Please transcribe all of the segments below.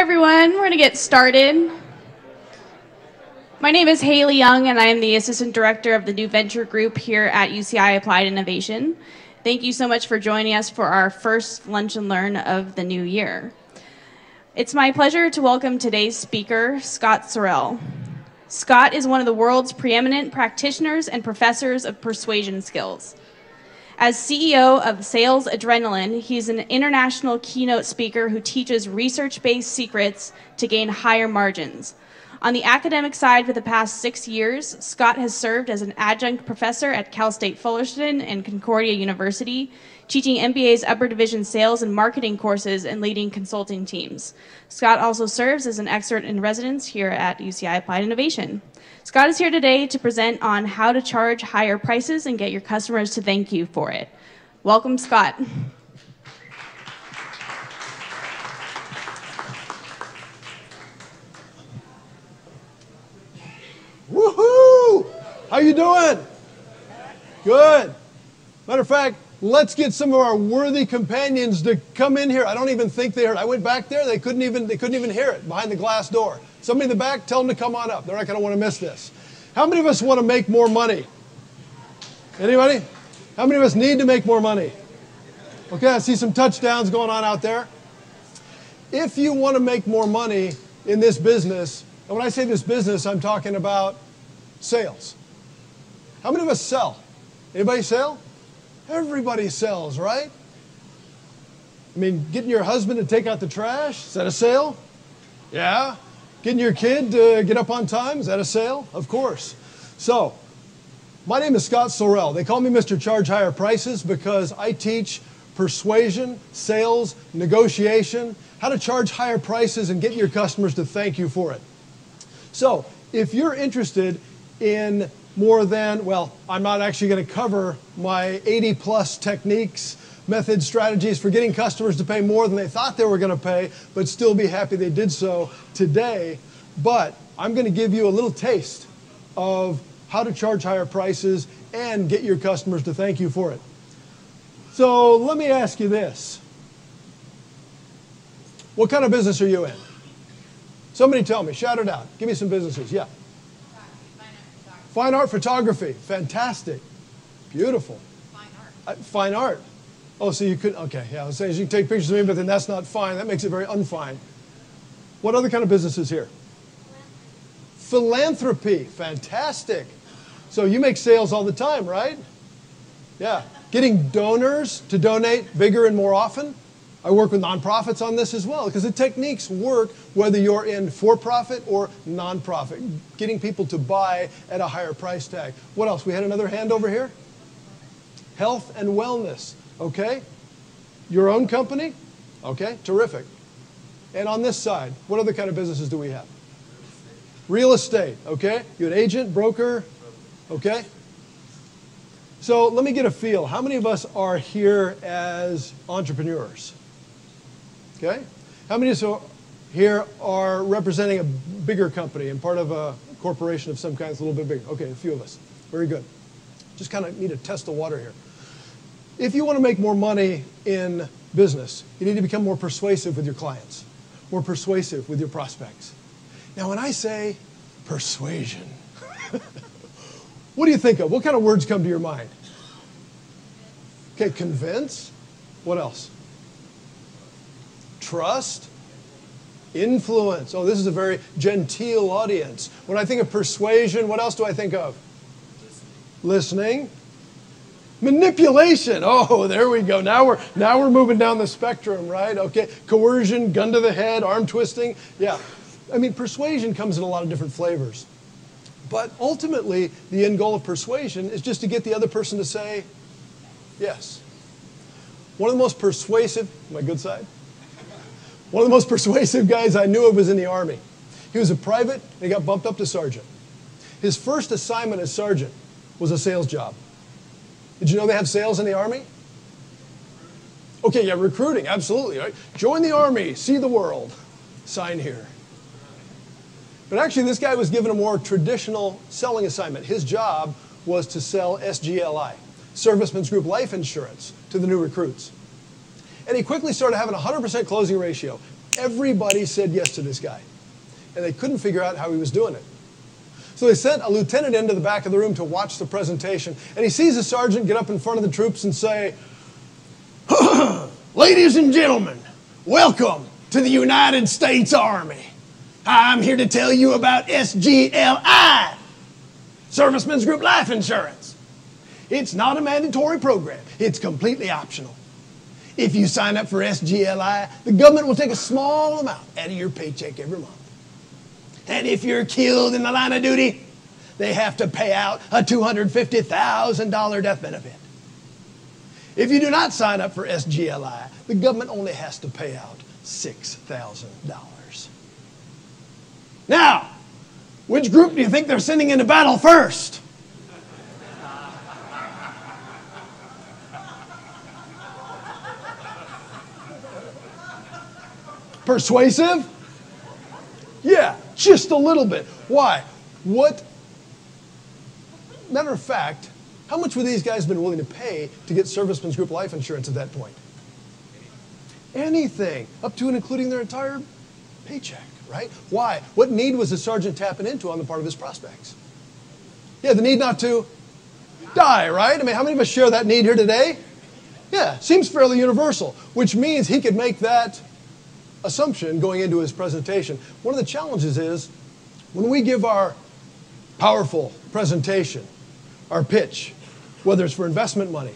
everyone. We're going to get started. My name is Haley Young, and I am the Assistant Director of the New Venture Group here at UCI Applied Innovation. Thank you so much for joining us for our first Lunch and Learn of the new year. It's my pleasure to welcome today's speaker, Scott Sorrell. Scott is one of the world's preeminent practitioners and professors of persuasion skills. As CEO of Sales Adrenaline, he's an international keynote speaker who teaches research-based secrets to gain higher margins. On the academic side for the past 6 years, Scott has served as an adjunct professor at Cal State Fullerton and Concordia University, teaching MBA's upper division sales and marketing courses and leading consulting teams. Scott also serves as an expert in residence here at UCI Applied Innovation. Scott is here today to present on how to charge higher prices and get your customers to thank you for it. Welcome, Scott. Woohoo! How you doing? Good. Matter of fact, let's get some of our worthy companions to come in here. I don't even think they heard. I went back there. They couldn't even hear it behind the glass door. Somebody in the back, tell them to come on up. They're not going to want to miss this. How many of us want to make more money? Anybody? How many of us need to make more money? Okay, I see some touchdowns going on out there. If you want to make more money in this business, and when I say this business, I'm talking about sales. How many of us sell? Anybody sell? Everybody sells, right? I mean, getting your husband to take out the trash, is that a sale? Yeah. Getting your kid to get up on time, is that a sale? Of course. So, my name is Scott Sorrell. They call me Mr. Charge Higher Prices because I teach persuasion, sales, negotiation, how to charge higher prices and get your customers to thank you for it. So, if you're interested in more than, well, I'm not actually going to cover my 80-plus techniques, methods, strategies for getting customers to pay more than they thought they were going to pay, but still be happy they did so today. But I'm going to give you a little taste of how to charge higher prices and get your customers to thank you for it. So let me ask you this. What kind of business are you in? Somebody tell me, shout it out. Give me some businesses. Yeah. Fine art photography. Fantastic. Beautiful. Fine art. Fine art. Oh, so you could, okay, yeah, I was saying you can take pictures of me, but then that's not fine. That makes it very unfine. What other kind of businesses here? Philanthropy. Fantastic. So you make sales all the time, right? Yeah. Getting donors to donate bigger and more often. I work with nonprofits on this as well because the techniques work whether you're in for-profit or non-profit, getting people to buy at a higher price tag. What else? We had another hand over here. Health and wellness. Okay. Your own company? Okay, terrific. And on this side, what other kind of businesses do we have? Real estate. Okay. You an agent, broker? Okay. So let me get a feel. How many of us are here as entrepreneurs? Okay. How many of us here are representing a bigger company and part of a corporation of some kind that's a little bit bigger? Okay, a few of us. Very good. Just kind of need to test the water here. If you want to make more money in business, you need to become more persuasive with your clients, more persuasive with your prospects. Now, when I say persuasion, what do you think of? What kind of words come to your mind? Okay, convince. What else? Trust. Influence. Oh, this is a very genteel audience. When I think of persuasion, what else do I think of? Listening. Manipulation. Oh, there we go. Now we're moving down the spectrum, right? Okay. Coercion, gun to the head, arm twisting. Yeah. I mean, persuasion comes in a lot of different flavors. But ultimately, the end goal of persuasion is just to get the other person to say yes. One of the most persuasive, my good side? One of the most persuasive guys I knew of was in the Army. He was a private, and he got bumped up to sergeant. His first assignment as sergeant was a sales job. Did you know they have sales in the Army? Okay, yeah, recruiting, absolutely. Right? Join the Army, see the world. Sign here. But actually, this guy was given a more traditional selling assignment. His job was to sell SGLI, Servicemen's Group Life Insurance, to the new recruits. And he quickly started having a 100% closing ratio. Everybody said yes to this guy. And they couldn't figure out how he was doing it. So they sent a lieutenant into the back of the room to watch the presentation. And he sees a sergeant get up in front of the troops and say, "Ladies and gentlemen, welcome to the United States Army. I'm here to tell you about SGLI, Servicemen's Group Life Insurance. It's not a mandatory program. It's completely optional. If you sign up for SGLI, the government will take a small amount out of your paycheck every month. And if you're killed in the line of duty, they have to pay out a $250,000 death benefit. If you do not sign up for SGLI, the government only has to pay out $6,000. Now, which group do you think they're sending into battle first?" Persuasive? Yeah, just a little bit. Why? Matter of fact, how much would these guys been willing to pay to get Servicemen's Group Life Insurance at that point? Anything, up to and including their entire paycheck, right? Why? What need was the sergeant tapping into on the part of his prospects? Yeah, the need not to die, right? I mean, how many of us share that need here today? Yeah, seems fairly universal, which means he could make that assumption going into his presentation. One of the challenges is when we give our powerful presentation, our pitch, whether it's for investment money,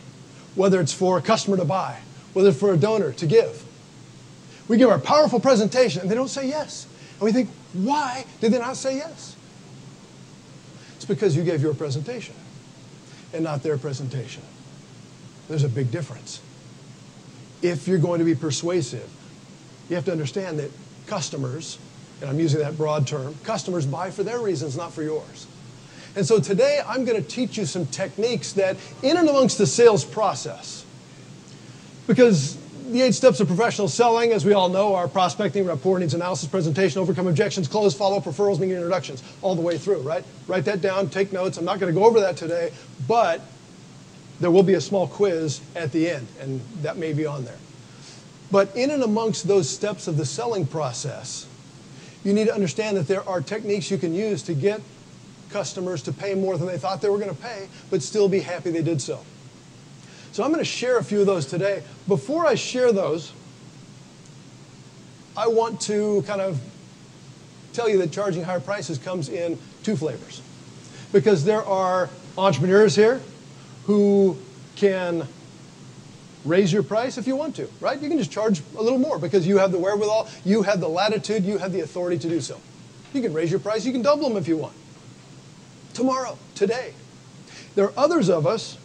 whether it's for a customer to buy, whether it's for a donor to give, we give our powerful presentation and they don't say yes. And we think, why did they not say yes? It's because you gave your presentation and not their presentation. There's a big difference. If you're going to be persuasive, you have to understand that customers, and I'm using that broad term, customers buy for their reasons, not for yours. And so today I'm going to teach you some techniques that in and amongst the sales process, because the 8 steps of professional selling, as we all know, are prospecting, rapport, needs analysis, presentation, overcome objections, close, follow-up, referrals, making introductions, all the way through, right? Write that down, take notes. I'm not going to go over that today, but there will be a small quiz at the end, and that may be on there. But in and amongst those steps of the selling process, you need to understand that there are techniques you can use to get customers to pay more than they thought they were going to pay, but still be happy they did so. So I'm going to share a few of those today. Before I share those, I want to kind of tell you that charging higher prices comes in 2 flavors. Because there are entrepreneurs here who can raise your price if you want to, right? You can just charge a little more because you have the wherewithal, you have the latitude, you have the authority to do so. You can raise your price, you can double them if you want. Tomorrow, today. There are others of us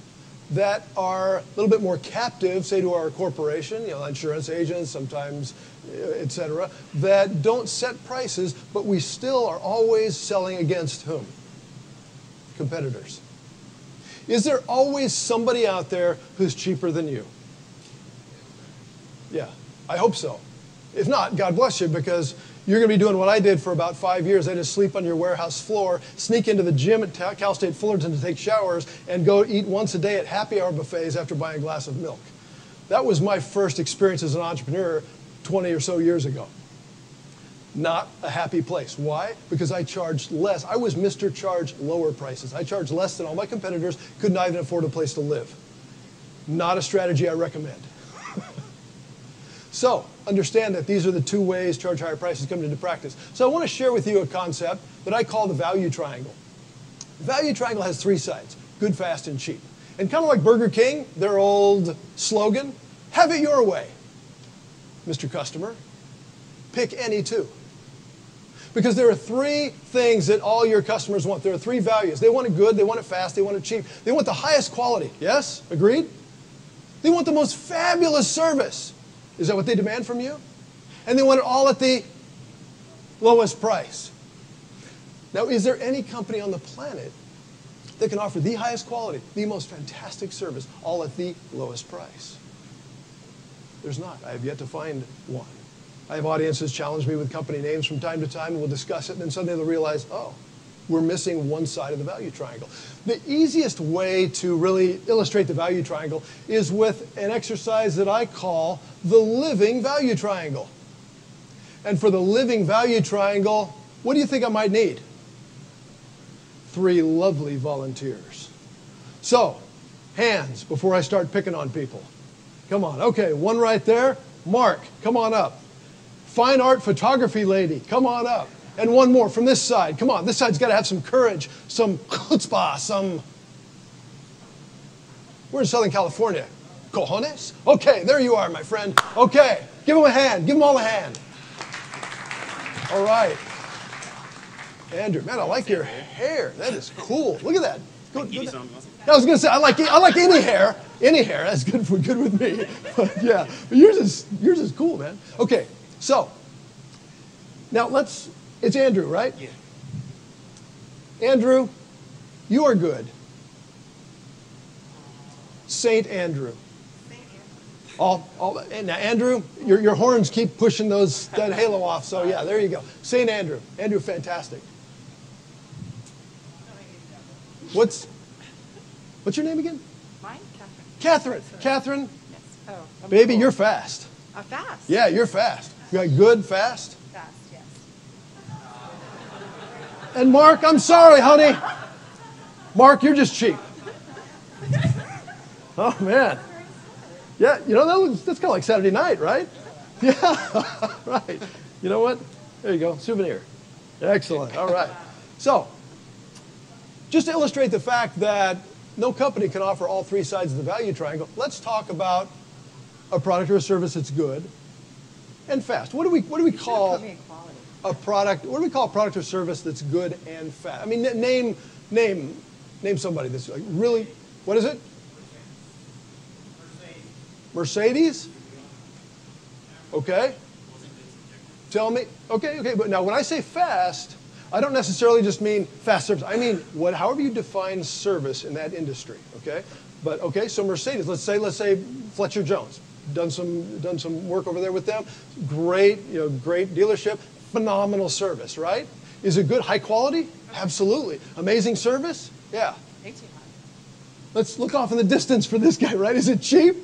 that are a little bit more captive, say to our corporation, insurance agents, sometimes, et cetera, that don't set prices, but we still are always selling against whom? Competitors. Is there always somebody out there who's cheaper than you? Yeah, I hope so. If not, God bless you, because you're going to be doing what I did for about 5 years. I just sleep on your warehouse floor, sneak into the gym at Cal State Fullerton to take showers, and go eat once a day at happy hour buffets after buying a glass of milk. That was my first experience as an entrepreneur 20 or so years ago. Not a happy place. Why? Because I charged less. I was Mr. Charge Lower Prices. I charged less than all my competitors, could not even afford a place to live. Not a strategy I recommend. So, understand that these are the 2 ways charge higher prices come into practice. So I want to share with you a concept that I call the value triangle. The value triangle has 3 sides, good, fast, and cheap. And kind of like Burger King, their old slogan, have it your way. Mr. Customer, pick any 2. Because there are 3 things that all your customers want. There are 3 values. They want it good, they want it fast, they want it cheap. They want the highest quality. Yes? Agreed? They want the most fabulous service. Is that what they demand from you? And they want it all at the lowest price. Now, is there any company on the planet that can offer the highest quality, the most fantastic service, all at the lowest price? There's not. I have yet to find one. I have audiences challenge me with company names from time to time, and we'll discuss it, and then suddenly they'll realize, oh, we're missing one side of the value triangle. The easiest way to really illustrate the value triangle is with an exercise that I call the living value triangle. And for the living value triangle, what do you think I might need? 3 lovely volunteers. So, hands before I start picking on people. Come on. Okay, one right there. Mark, come on up. Fine art photography lady, come on up. And one more from this side. Come on, this side's got to have some courage, some chutzpah, some... We're in Southern California. Cojones? Okay, there you are, my friend. Okay, give them a hand. Give them all a hand. All right. Andrew, man, I like your hair. That is cool. Look at that. I was going to say, I like any hair. Any hair. That's good with me. But yeah, but yours is cool, man. Okay, so now it's Andrew, right? Yeah. Andrew, you are good. Saint Andrew. Now, Andrew, your horns keep pushing that halo off. So yeah, there you go. Saint Andrew. Andrew, fantastic. What's your name again? Mine, Catherine. Catherine. Yes. Oh, baby, cool. You're fast. Fast? Yeah, you're fast. You got good, fast. Fast, yes. And Mark, I'm sorry, honey. Mark, you're just cheap. Oh, man. Yeah, that's kind of like Saturday night, right? Yeah, right. You know what? There you go, souvenir. Excellent, all right. So, just to illustrate the fact that no company can offer all 3 sides of the value triangle, let's talk about a product or a service that's good and fast. What do we call a product? What do we call a product or service that's good and fast? I mean, name somebody that's like really. What is it? Mercedes. Okay. Tell me. Okay. But now, when I say fast, I don't necessarily just mean fast service. I mean however you define service in that industry. Okay. But okay. So Mercedes. Let's say Fletcher Jones. Done some work over there with them. Great dealership. Phenomenal service. Right? Is it good? High quality? Absolutely. Amazing service? Yeah. Let's look off in the distance for this guy. Right? Is it cheap?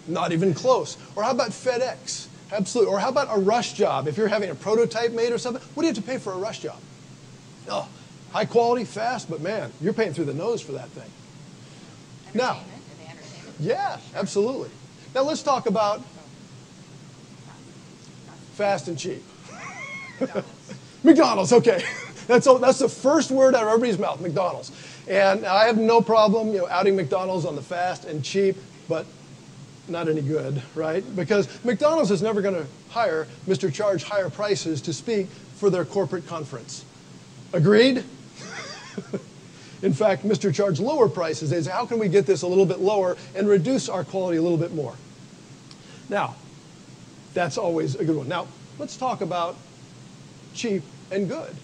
Not even close. Or how about FedEx? Absolutely. Or how about a rush job? If you're having a prototype made or something, what do you have to pay for a rush job? Oh, high quality, fast, but man, you're paying through the nose for that thing. Now, yeah, absolutely. Now let's talk about fast and cheap. McDonald's, okay. That's the first word out of everybody's mouth, McDonald's. And I have no problem, outing McDonald's on the fast and cheap, but not any good, right? Because McDonald's is never going to hire Mr. Charge higher prices to speak for their corporate conference. Agreed? In fact, Mr. Charge lower prices. They say, how can we get this a little bit lower and reduce our quality a little bit more? Now, that's always a good one. Now, let's talk about cheap and good.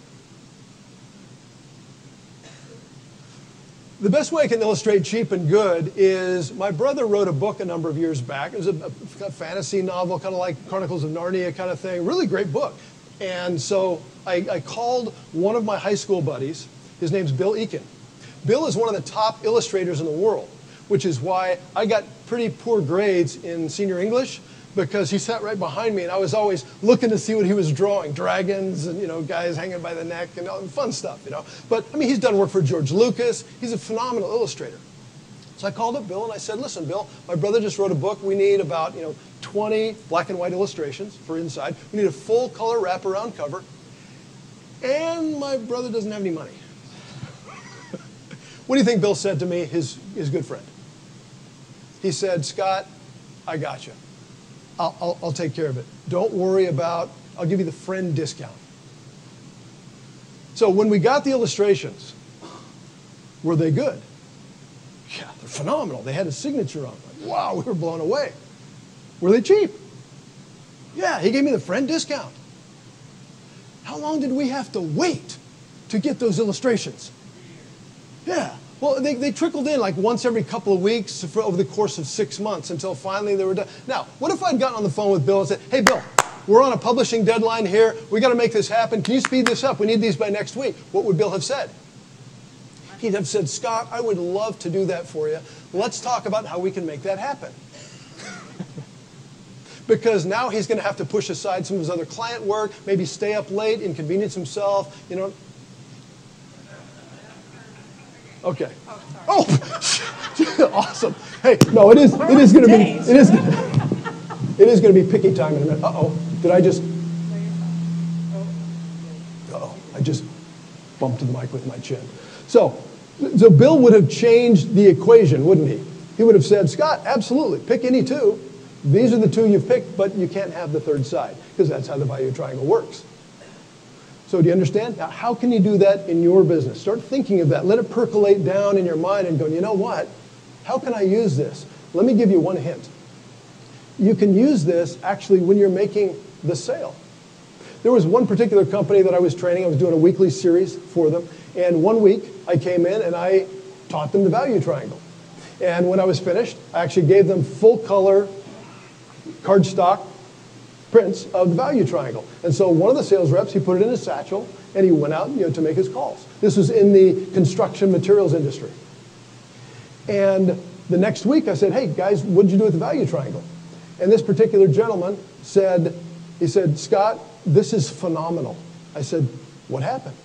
The best way I can illustrate cheap and good is my brother wrote a book a number of years back. It was a fantasy novel, kind of like Chronicles of Narnia kind of thing. Really great book. And so I called one of my high school buddies. His name's Bill Eakin. Bill is one of the top illustrators in the world, which is why I got pretty poor grades in senior English, because he sat right behind me and I was always looking to see what he was drawing. Dragons and, guys hanging by the neck and all fun stuff, But, I mean, he's done work for George Lucas. He's a phenomenal illustrator. So I called up Bill and I said, listen, Bill, my brother just wrote a book. We need about, 20 black and white illustrations for inside. We need a full color wraparound cover. And my brother doesn't have any money. What do you think Bill said to me, his good friend? He said, Scott, I got you. I'll take care of it. Don't worry I'll give you the friend discount. So when we got the illustrations, were they good? Yeah, they're phenomenal. They had a signature on them. Wow, we were blown away. Were they cheap? Yeah, he gave me the friend discount. How long did we have to wait to get those illustrations? Yeah. Well, they trickled in like once every couple of weeks over the course of 6 months until finally they were done. Now, what if I'd gotten on the phone with Bill and said, hey, Bill, we're on a publishing deadline here. We got to make this happen. Can you speed this up? We need these by next week. What would Bill have said? He'd have said, Scott, I would love to do that for you. Let's talk about how we can make that happen. because now he's going to have to push aside some of his other client work, maybe stay up late, inconvenience himself, you know. Okay. Oh, awesome. Hey, no, it is going to be, it is going to be picky time in a minute. Uh-oh, did I just, uh-oh, I just bumped the mic with my chin. So Bill would have changed the equation, wouldn't he? He would have said, Scott, absolutely, pick any two. These are the two you've picked, but you can't have the third side, because that's how the value triangle works. So do you understand? Now, how can you do that in your business? Start thinking of that. Let it percolate down in your mind and go, you know what? How can I use this? Let me give you one hint. You can use this actually when you're making the sale. There was one particular company that I was training. I was doing a weekly series for them. And one week I came in and I taught them the value triangle. And when I was finished, I actually gave them full color cardstock prints of the value triangle. And so one of the sales reps, he put it in his satchel and he went out, you know, to make his calls. This was in the construction materials industry. And the next week I said, hey guys, what did you do with the value triangle? And this particular gentleman said, he said, Scott, this is phenomenal. I said, what happened?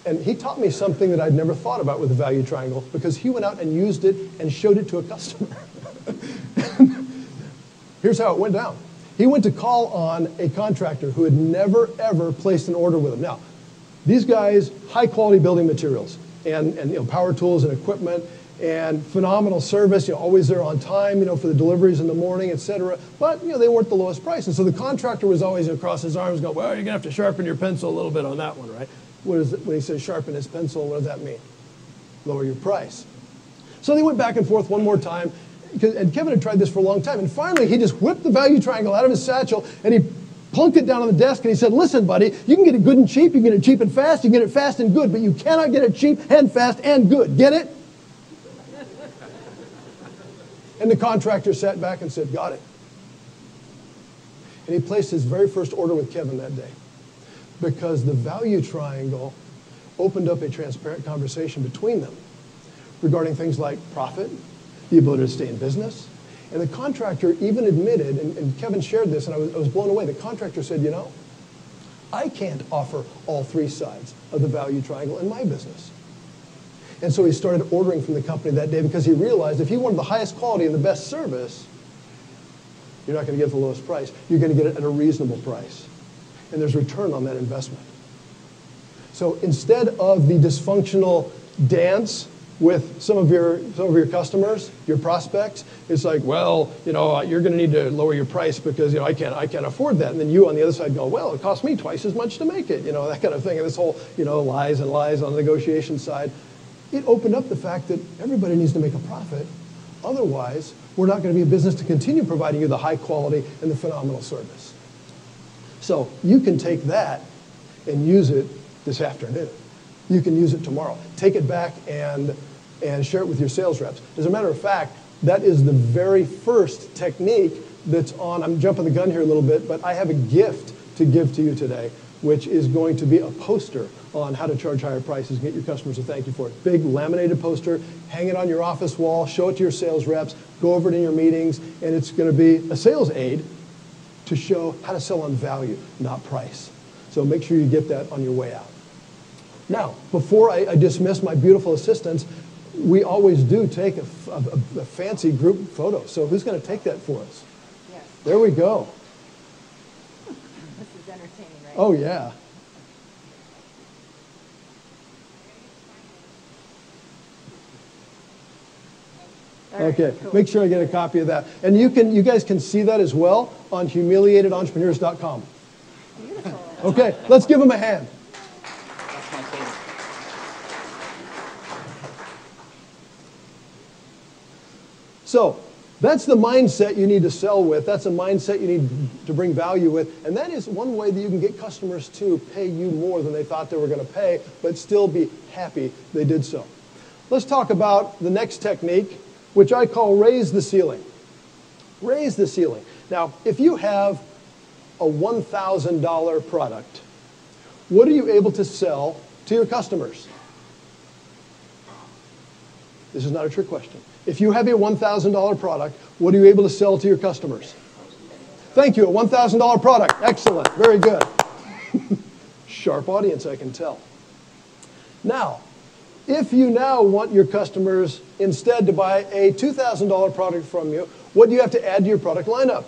And he taught me something that I'd never thought about with the value triangle, because he went out and used it and showed it to a customer. Here's how it went down. He went to call on a contractor who had never, ever placed an order with him. Now, these guys, high quality building materials and you know, power tools and equipment and phenomenal service, you know, always there on time, you know, for the deliveries in the morning, et cetera. But, you know, they weren't the lowest price. And so the contractor was always across his arms going, well, you're going to have to sharpen your pencil a little bit on that one, right? What is it, when he says sharpen his pencil, what does that mean? Lower your price. So they went back and forth one more time. And Kevin had tried this for a long time. And finally, he just whipped the value triangle out of his satchel, and he plunked it down on the desk, and he said, listen, buddy, you can get it good and cheap, you can get it cheap and fast, you can get it fast and good, but you cannot get it cheap and fast and good. Get it? And the contractor sat back and said, got it. And he placed his very first order with Kevin that day, because the value triangle opened up a transparent conversation between them regarding things like profit, the ability to stay in business. And the contractor even admitted, and Kevin shared this, and I was blown away. The contractor said, you know, I can't offer all three sides of the value triangle in my business. And so he started ordering from the company that day, because he realized if he wanted the highest quality and the best service, you're not going to get the lowest price. You're going to get it at a reasonable price. And there's return on that investment. So instead of the dysfunctional dance with some of your customers, your prospects, it's like, well, you know, you're going to need to lower your price because, you know, I can't afford that. And then you on the other side go, well, it cost me twice as much to make it, you know, that kind of thing. And this whole, you know, lies and lies on the negotiation side. It opened up the fact that everybody needs to make a profit. Otherwise, we're not going to be a business to continue providing you the high quality and the phenomenal service. So you can take that and use it this afternoon. You can use it tomorrow. Take it back and share it with your sales reps. As a matter of fact, that is the very first technique that's on, I'm jumping the gun here a little bit, but I have a gift to give to you today, which is going to be a poster on how to charge higher prices and get your customers to thank you for it. Big laminated poster, hang it on your office wall, show it to your sales reps, go over it in your meetings, and it's going to be a sales aid to show how to sell on value, not price. So make sure you get that on your way out. Now, before I dismiss my beautiful assistants, we always do take a fancy group photo. So who's going to take that for us? Yes. There we go. This is entertaining, right? Oh, yeah. Okay, Cool. make sure I get a copy of that. And you guys can see that as well on humiliatedentrepreneurs.com. Beautiful. Okay, let's give them a hand. That's my favorite. So that's the mindset you need to sell with. That's a mindset you need to bring value with. And that is one way that you can get customers to pay you more than they thought they were going to pay, but still be happy they did so. Let's talk about the next technique, which I call raise the ceiling. Raise the ceiling. Now, if you have a $1,000 product, what are you able to sell to your customers? This is not a trick question. If you have a $1,000 product, what are you able to sell to your customers? Thank you, a $1,000 product. Excellent, very good. Sharp audience, I can tell. Now, if you now want your customers instead to buy a $2,000 product from you, what do you have to add to your product lineup?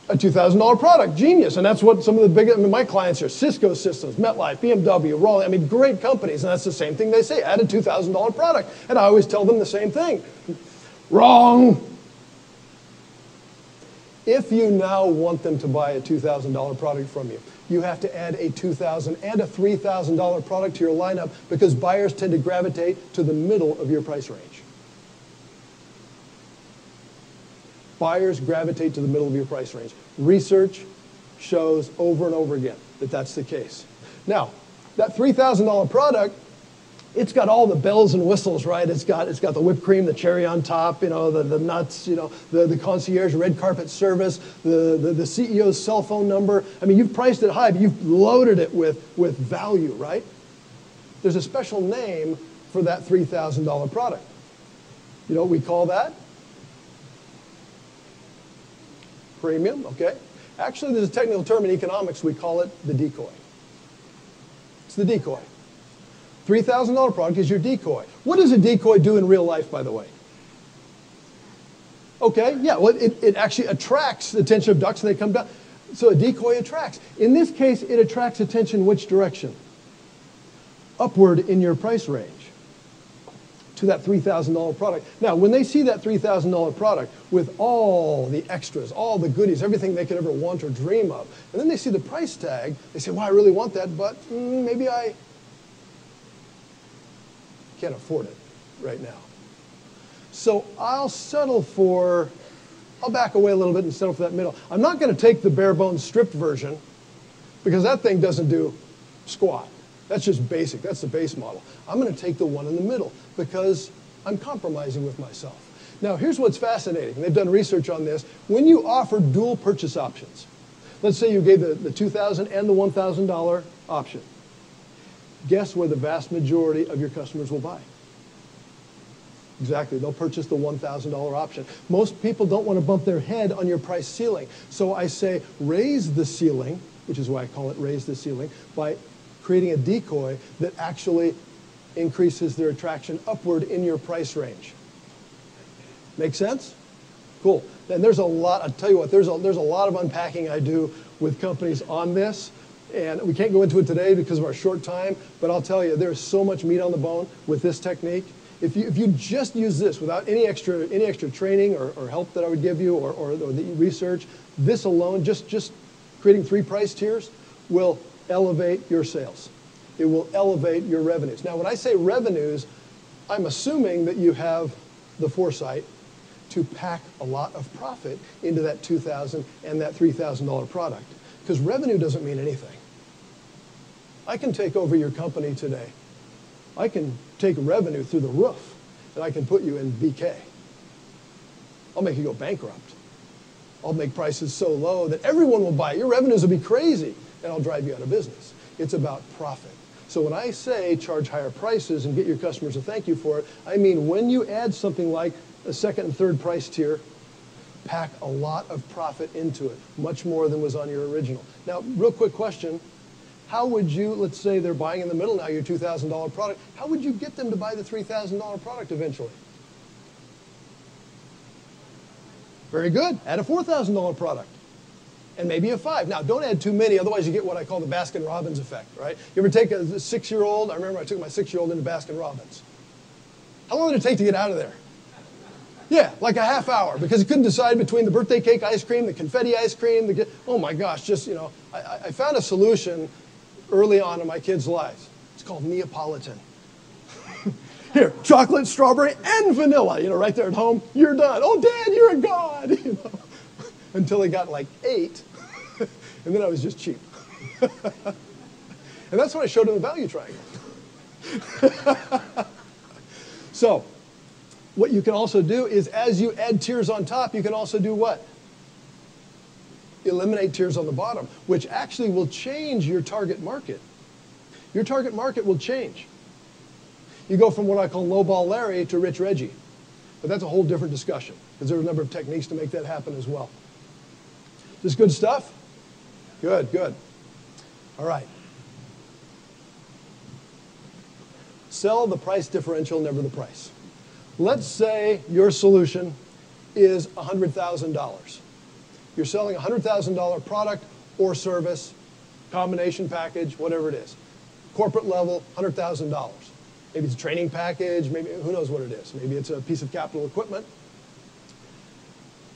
A $2,000 product, genius. And that's what some of the big, my clients are, Cisco Systems, MetLife, BMW, Raleigh, great companies. And that's the same thing they say, add a $2,000 product. And I always tell them the same thing. Wrong. If you now want them to buy a $2,000 product from you, you have to add a $2,000 and a $3,000 product to your lineup because buyers tend to gravitate to the middle of your price range. Buyers gravitate to the middle of your price range. Research shows over and over again that that's the case. Now, that $3,000 product, it's got all the bells and whistles, right? It's got the whipped cream, the cherry on top, the nuts, the concierge red carpet service, the CEO's cell phone number. You've priced it high, but you've loaded it with value, right? There's a special name for that $3,000 product. You know what we call that? Premium, okay. Actually, there's a technical term in economics. We call it the decoy. It's the decoy. $3,000 product is your decoy. What does a decoy do in real life, by the way? Okay, yeah, well, it actually attracts the attention of ducks and they come down. So a decoy attracts. In this case, it attracts attention which direction? Upward in your price range to that $3,000 product. Now, when they see that $3,000 product with all the extras, all the goodies, everything they could ever want or dream of, and then they see the price tag, they say, well, I really want that, but maybe I can't afford it right now. So I'll back away a little bit and settle for that middle. I'm not going to take the bare bones stripped version because that thing doesn't do squat. That's just basic. That's the base model. I'm going to take the one in the middle because I'm compromising with myself. Now, here's what's fascinating. They've done research on this. When you offer dual purchase options, let's say you gave the $2,000 and the $1,000 option, guess where the vast majority of your customers will buy? Exactly. They'll purchase the $1,000 option. Most people don't want to bump their head on your price ceiling. So I say raise the ceiling, which is why I call it raise the ceiling, by creating a decoy that actually increases their attraction upward in your price range. Make sense? Cool. And there's a lot, I'll tell you what, there's a lot of unpacking I do with companies on this. And we can't go into it today because of our short time, but I'll tell you, there's so much meat on the bone with this technique. If you just use this without any extra training or help that I would give you or the research, this alone, just creating 3 price tiers will elevate your sales. It will elevate your revenues. Now, when I say revenues, I'm assuming that you have the foresight to pack a lot of profit into that $2,000 and that $3,000 product. Because revenue doesn't mean anything. I can take over your company today. I can take revenue through the roof, and I can put you in BK. I'll make you go bankrupt. I'll make prices so low that everyone will buy it. Your revenues will be crazy, and I'll drive you out of business. It's about profit. So when I say charge higher prices and get your customers to thank you for it, I mean when you add something like a second and third price tier, pack a lot of profit into it, much more than was on your original. Now, real quick question. How would you, let's say they're buying in the middle now, your $2,000 product, how would you get them to buy the $3,000 product eventually? Very good. Add a $4,000 product. And maybe a $5,000. Now, don't add too many, otherwise you get what I call the Baskin-Robbins effect, right? You ever take a 6-year-old? I remember I took my 6-year-old into Baskin-Robbins. How long did it take to get out of there? Yeah, like a half hour, because he couldn't decide between the birthday cake ice cream, the confetti ice cream, oh my gosh, just, I found a solution early on in my kids' lives. It's called Neapolitan. Here, chocolate, strawberry, and vanilla, right there at home, you're done. Oh, Dad, you're a god, Until they got like 8, and then I was just cheap. And that's when I showed them the value triangle. So, what you can also do is as you add tiers on top, you can also do what? Eliminate tiers on the bottom, which actually will change your target market. Your target market will change. You go from what I call lowball Larry to Rich Reggie. But that's a whole different discussion, because there are a number of techniques to make that happen as well. This good stuff? Good, good. All right. Sell the price differential, never the price. Let's say your solution is $100,000. You're selling a $100,000 product or service, combination package, whatever it is. Corporate level, $100,000. Maybe it's a training package, maybe who knows what it is. Maybe it's a piece of capital equipment.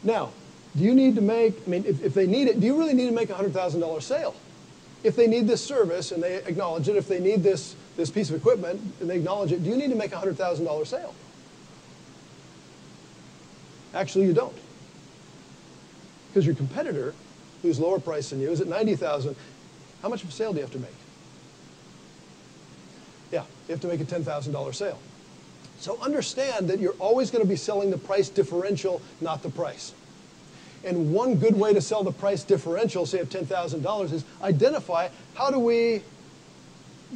Now, do you need to make, I mean, if they need it, do you really need to make a $100,000 sale? If they need this service and they acknowledge it, if they need this piece of equipment and they acknowledge it, do you need to make a $100,000 sale? Actually, you don't. Because your competitor, who's lower priced than you, is at $90,000. How much of a sale do you have to make? Yeah, you have to make a $10,000 sale. So understand that you're always going to be selling the price differential, not the price. And one good way to sell the price differential, say of $10,000, is identify how do we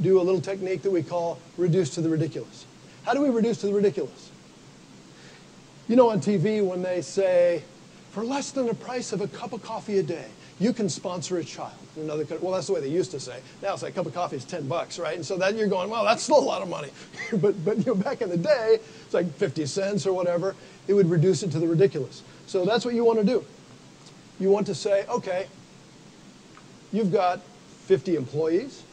do a little technique that we call reduce to the ridiculous. How do we reduce to the ridiculous? You know on TV when they say, for less than the price of a cup of coffee a day, you can sponsor a child. Well, that's the way they used to say. Now it's like a cup of coffee is $10, right? And so that you're going, well, that's still a lot of money. but you know, back in the day, it's like 50 cents or whatever. It would reduce it to the ridiculous. So that's what you want to do. You want to say, okay, you've got 50 employees.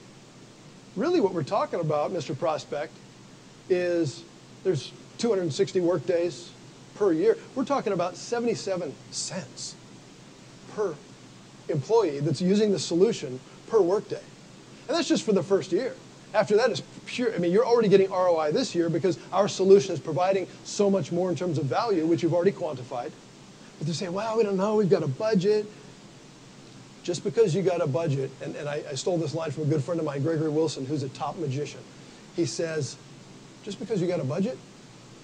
Really what we're talking about, Mr. Prospect, is there's 260 work days per year. We're talking about 77 cents per employee that's using the solution per workday. And that's just for the first year. After that, it's pure, I mean, you're already getting ROI this year because our solution is providing so much more in terms of value, which you've already quantified. But they're saying, well, we don't know, we've got a budget. Just because you got a budget, and I stole this line from a good friend of mine, Gregory Wilson, who's a top magician. He says, just because you got a budget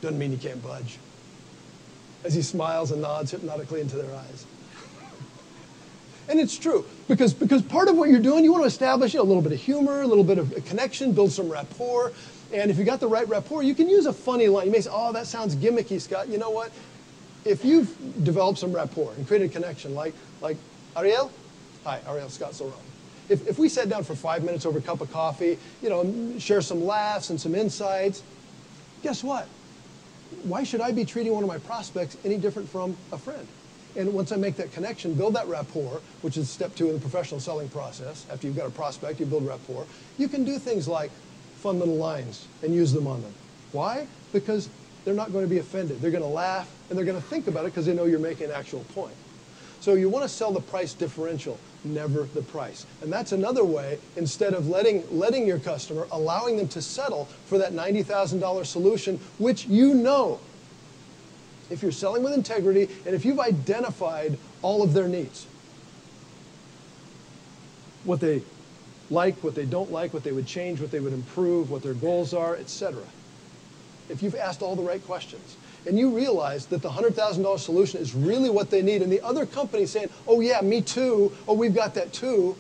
doesn't mean you can't budge. As he smiles and nods hypnotically into their eyes. And it's true, because part of what you're doing, you want to establish a little bit of humor, a little bit of a connection, build some rapport. And if you got the right rapport, you can use a funny line. You may say, oh, that sounds gimmicky, Scott. You know what? If you've developed some rapport and created a connection, like Ariel? Hi, Ariel, Scott Sorrell. If we sat down for 5 minutes over a cup of coffee, you know, share some laughs and some insights, guess what? Why should I be treating one of my prospects any different from a friend? And once I make that connection, build that rapport, which is step 2 in the professional selling process. After you've got a prospect, you build rapport. You can do things like fun little lines and use them on them. Why? Because they're not going to be offended. They're going to laugh, and they're going to think about it because they know you're making an actual point. So you want to sell the price differential, never the price. And that's another way, instead of letting your customer, allowing them to settle for that $90,000 solution, which you know, if you're selling with integrity, and if you've identified all of their needs, what they like, what they don't like, what they would change, what they would improve, what their goals are, etc. If you've asked all the right questions, and you realize that the $100,000 solution is really what they need, and the other company saying, oh yeah, me too, oh we've got that too,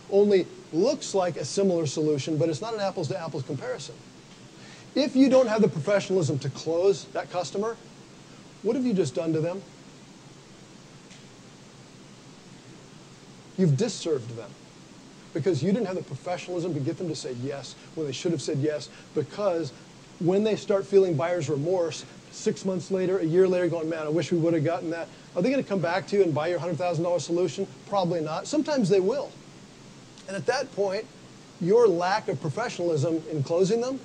only looks like a similar solution, but it's not an apples to apples comparison. If you don't have the professionalism to close that customer, what have you just done to them? You've disserved them because you didn't have the professionalism to get them to say yes when they should have said yes, because when they start feeling buyer's remorse, 6 months later, a year later, going, man, I wish we would have gotten that. Are they going to come back to you and buy your $100,000 solution? Probably not. Sometimes they will. And at that point, your lack of professionalism in closing them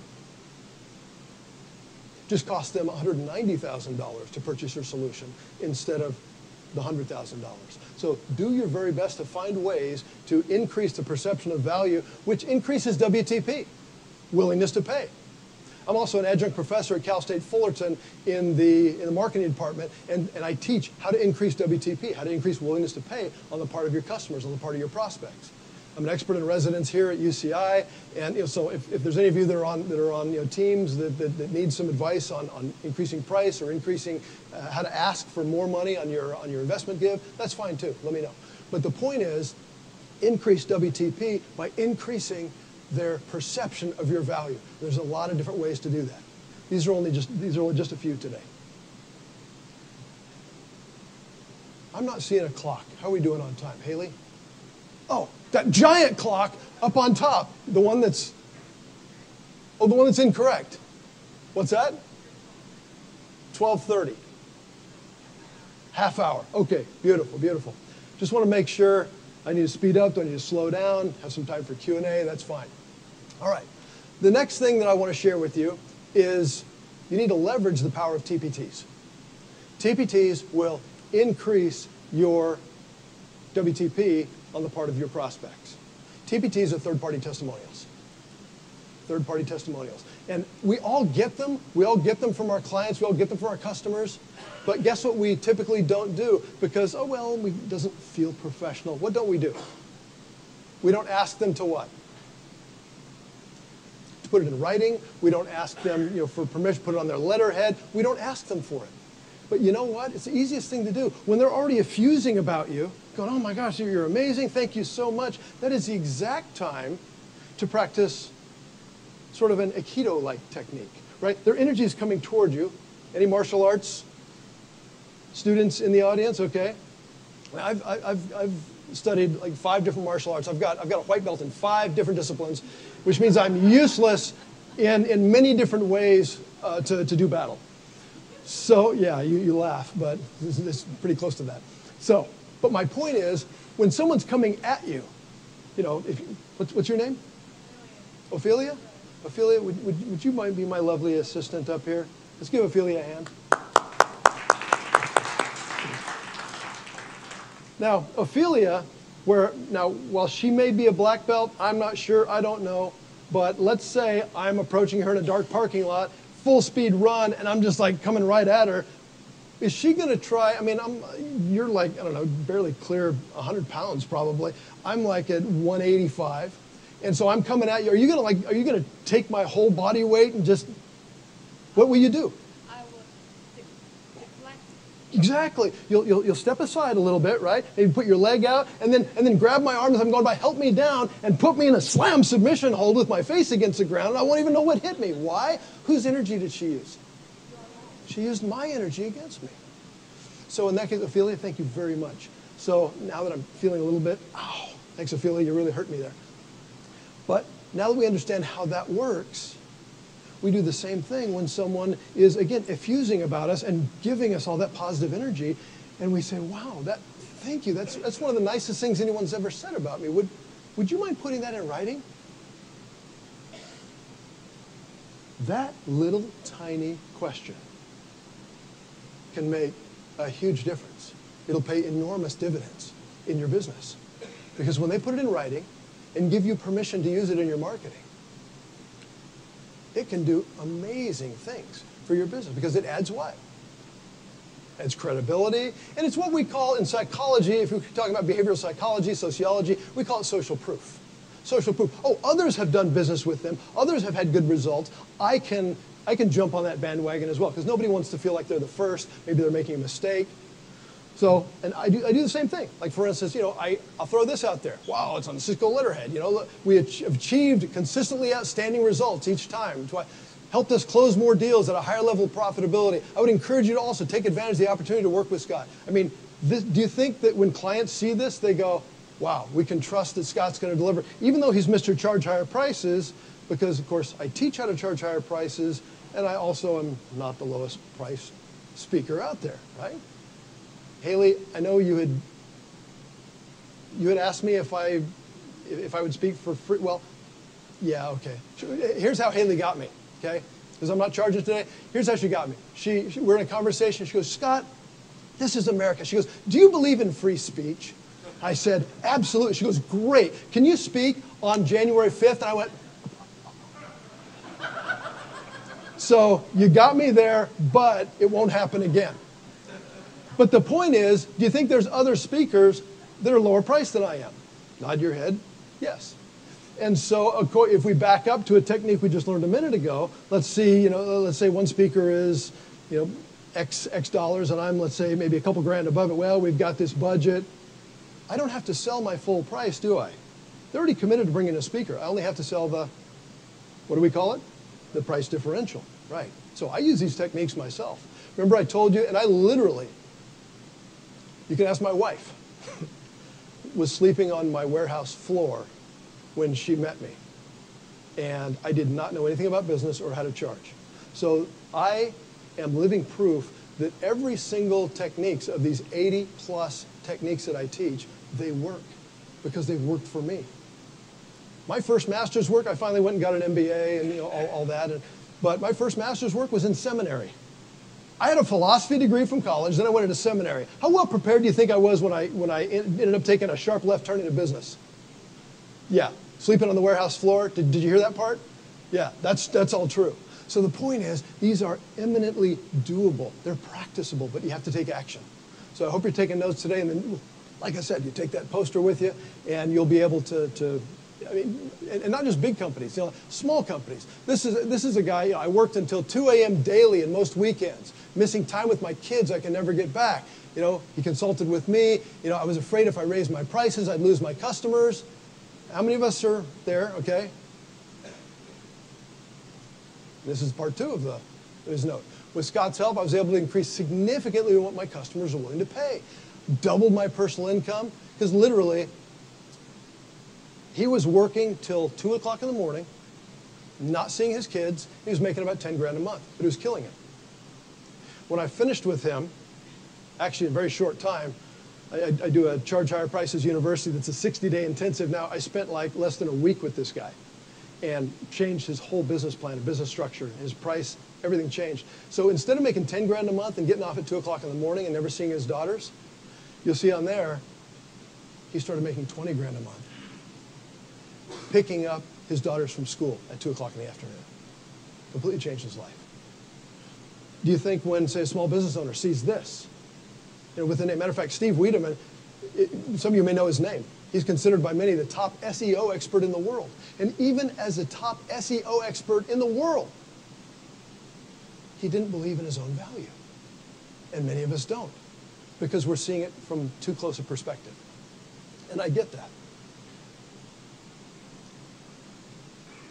just cost them $190,000 to purchase your solution instead of the $100,000. So do your very best to find ways to increase the perception of value, which increases WTP, willingness to pay. I'm also an adjunct professor at Cal State Fullerton in the marketing department, and I teach how to increase WTP, how to increase willingness to pay on the part of your customers, on the part of your prospects. I'm an expert in residence here at UCI, and so if there's any of you that are on teams that need some advice on increasing price or increasing how to ask for more money on your investment give, that's fine too. Let me know. But the point is, increase WTP by increasing their perception of your value. There's a lot of different ways to do that. These are only just a few today. I'm not seeing a clock. How are we doing on time? Haley? Oh, that giant clock up on top. The one that's incorrect. What's that? 12:30. Half hour. Okay, beautiful, beautiful. Just want to make sure I need to speed up, do I need to slow down, have some time for Q&A, that's fine. All right. The next thing that I want to share with you is you need to leverage the power of TPTs. TPTs will increase your WTP on the part of your prospects. TPTs are third-party testimonials. Third-party testimonials. And we all get them. We all get them from our clients. We all get them from our customers. But guess what we typically don't do? Because, oh, well, it doesn't feel professional. What don't we do? We don't ask them to what? To put it in writing. We don't ask them for permission, put it on their letterhead. We don't ask them for it. But you know what? It's the easiest thing to do. When they're already effusing about you, going, oh, my gosh, you're amazing. Thank you so much. That is the exact time to practice sort of an Aikido-like technique, right? Their energy is coming toward you. Any martial arts students in the audience? Okay. I've studied like 5 different martial arts. I've got a white belt in 5 different disciplines, which means I'm useless in many different ways to do battle. So yeah, you laugh, but it's pretty close to that. So, but my point is, when someone's coming at you, what's your name? Ophelia? Ophelia, would you mind being my lovely assistant up here? Let's give Ophelia a hand. Now, Ophelia, while she may be a black belt, I'm not sure, I don't know, but let's say I'm approaching her in a dark parking lot, full speed run, and I'm just like coming right at her. Is she going to try? I mean, you're like, I don't know, barely clear 100 pounds probably. I'm like at 185. And so I'm coming at you. Are you going to take my whole body weight and just, what will you do? I will deflect. Exactly. You'll step aside a little bit, right? And you put your leg out, and then grab my arm as I'm going by, help me down, and put me in a slam submission hold with my face against the ground, and I won't even know what hit me. Why? Whose energy did she use? She used my energy against me. So in that case, Ophelia, thank you very much. So now that I'm feeling a little bit, ow, thanks, Ophelia, you really hurt me there. But now that we understand how that works, we do the same thing when someone is, again, effusing about us and giving us all that positive energy, and we say, wow, thank you. That's one of the nicest things anyone's ever said about me. Would you mind putting that in writing? That little tiny question can make a huge difference. It'll pay enormous dividends in your business. Because when they put it in writing and give you permission to use it in your marketing, it can do amazing things for your business because it adds what? Adds credibility. And it's what we call in psychology, if we're talking about behavioral psychology, sociology, we call it social proof. Social proof. Oh, others have done business with them. Others have had good results. I can jump on that bandwagon as well because nobody wants to feel like they're the first. Maybe they're making a mistake. So, and I do the same thing. Like for instance, I'll throw this out there. Wow, it's on the Cisco letterhead. We have achieved consistently outstanding results each time. It's why helped us close more deals at a higher level of profitability. I would encourage you to also take advantage of the opportunity to work with Scott. I mean, do you think that when clients see this, they go, wow, we can trust that Scott's going to deliver, even though he's Mr. Charge Higher Prices, because of course I teach how to charge higher prices, and I also am not the lowest price speaker out there, right? Haley, I know you had asked me if I would speak for free. Well, yeah, okay. Here's how Haley got me, okay? Because I'm not charging today. Here's how she got me. We're in a conversation. She goes, Scott, this is America. She goes, do you believe in free speech? I said, absolutely. She goes, great. Can you speak on January 5th? And I went, so you got me there, but it won't happen again. But the point is, do you think there's other speakers that are lower priced than I am? Nod your head, yes. And so if we back up to a technique we just learned a minute ago, let's say one speaker is, X dollars, and I'm, let's say, maybe a couple grand above it. Well, we've got this budget. I don't have to sell my full price, do I? They're already committed to bringing a speaker. I only have to sell what do we call it? The price differential, right? So I use these techniques myself. Remember I told you, and I literally You can ask my wife. Was sleeping on my warehouse floor when she met me. And I did not know anything about business or how to charge. So I am living proof that every single techniques of these 80 plus techniques that I teach, they work because they've worked for me. My first master's work, I finally went and got an MBA and all that. But my first master's work was in seminary. I had a philosophy degree from college, then I went into seminary. How well prepared do you think I was when I ended up taking a sharp left turn into business? Yeah, sleeping on the warehouse floor. Did you hear that part? Yeah, that's all true. So the point is, these are eminently doable. They're practicable, but you have to take action. So I hope you're taking notes today, and then, like I said, you take that poster with you, and you'll be able to I mean, and not just big companies, small companies. This is a guy, I worked until 2 a.m. daily and most weekends, missing time with my kids I can never get back. He consulted with me. I was afraid if I raised my prices, I'd lose my customers. How many of us are there, okay? This is part 2 of his note. With Scott's help, I was able to increase significantly what my customers are willing to pay. Doubled my personal income, because literally, he was working till 2 o'clock in the morning, not seeing his kids. He was making about 10 grand a month, but he was killing it. When I finished with him, actually in a very short time, I do a Charge Higher Prices University that's a 60-day intensive. Now, I spent like less than a week with this guy and changed his whole business plan, business structure, his price, everything changed. So instead of making 10 grand a month and getting off at 2 o'clock in the morning and never seeing his daughters, you'll see on there, he started making 20 grand a month, picking up his daughters from school at 2 o'clock in the afternoon. Completely changed his life. Do you think when, say, a small business owner sees this, with the name, matter of fact, Steve Wiedemann, some of you may know his name. He's considered by many the top SEO expert in the world. And even as a top SEO expert in the world, he didn't believe in his own value. And many of us don't, because we're seeing it from too close a perspective. And I get that.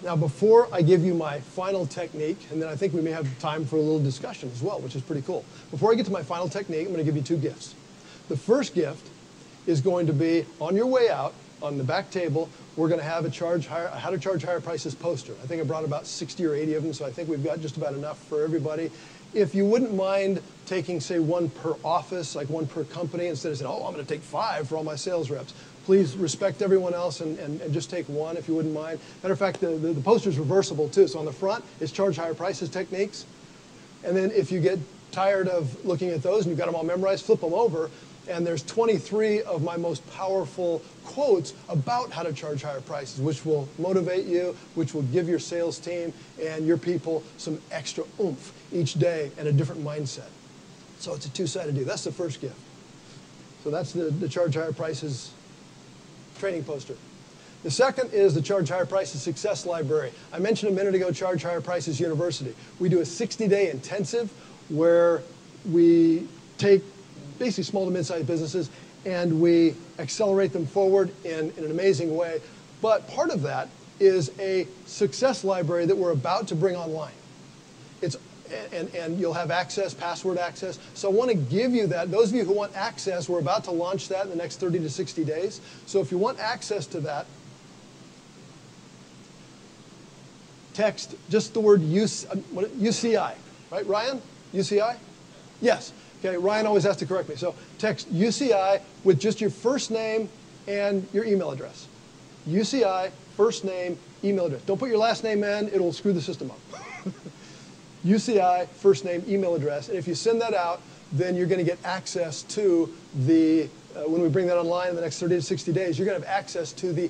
Now, before I give you my final technique, and then I think we may have time for a little discussion as well, which is pretty cool. Before I get to my final technique, I'm going to give you 2 gifts. The first gift is going to be on your way out, on the back table, we're going to have a how to charge higher prices poster. I think I brought about 60 or 80 of them, so I think we've got just about enough for everybody. If you wouldn't mind taking, say, 1 per office, like 1 per company, instead of saying, oh, I'm going to take 5 for all my sales reps, please respect everyone else and just take 1 if you wouldn't mind. Matter of fact, the poster's reversible too. So on the front is charge higher prices techniques. And then if you get tired of looking at those and you've got them all memorized, flip them over. And there's 23 of my most powerful quotes about how to charge higher prices, which will motivate you, which will give your sales team and your people some extra oomph each day and a different mindset. So it's a 2-sided deal. That's the first gift. So that's the charge higher prices training poster. The second is the Charge Higher Prices Success Library. I mentioned a minute ago Charge Higher Prices University. We do a 60-day intensive where we take basically small to mid-sized businesses and we accelerate them forward in an amazing way. But part of that is a success library that we're about to bring online. And you'll have access, password access. So I want to give you that. Those of you who want access, we're about to launch that in the next 30 to 60 days. So if you want access to that, text just the word UCI, right, Ryan? UCI? Yes. Okay, Ryan always has to correct me. So text UCI with just your first name and your email address. UCI, first name, email address. Don't put your last name in. It'll screw the system up. UCI, first name, email address. And if you send that out, then you're going to get access to the, when we bring that online in the next 30 to 60 days, you're going to have access to the,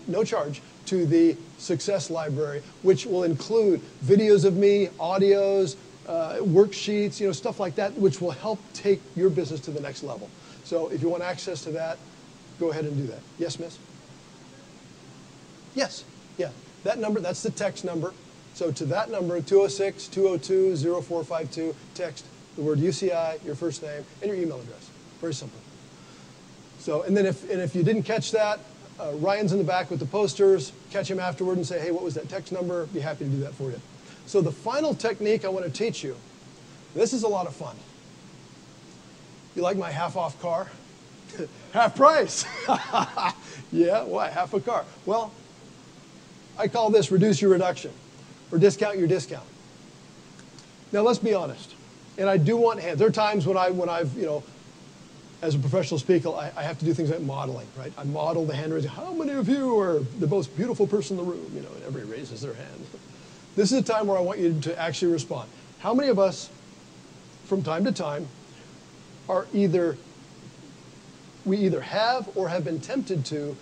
no charge, to the success library, which will include videos of me, audios, worksheets, stuff like that, which will help take your business to the next level. So if you want access to that, go ahead and do that. Yes, miss? Yes. Yeah. That number, that's the text number. So to that number, 206-202-0452, text the word UCI, your first name, and your email address. Very simple. So, and then if you didn't catch that, Ryan's in the back with the posters. Catch him afterward and say, hey, what was that text number? Be happy to do that for you. So the final technique I want to teach you, this is a lot of fun. You like my half-off car? Half price. Yeah, why? Half a car. Well, I call this reduce your reduction or discount your discount. Now, let's be honest. And I do want hands. There are times when I've, as a professional speaker, I have to do things like modeling, right? I model the hand raising. How many of you are the most beautiful person in the room? And everybody raises their hand. This is a time where I want you to actually respond. How many of us, from time to time, are we either have or have been tempted to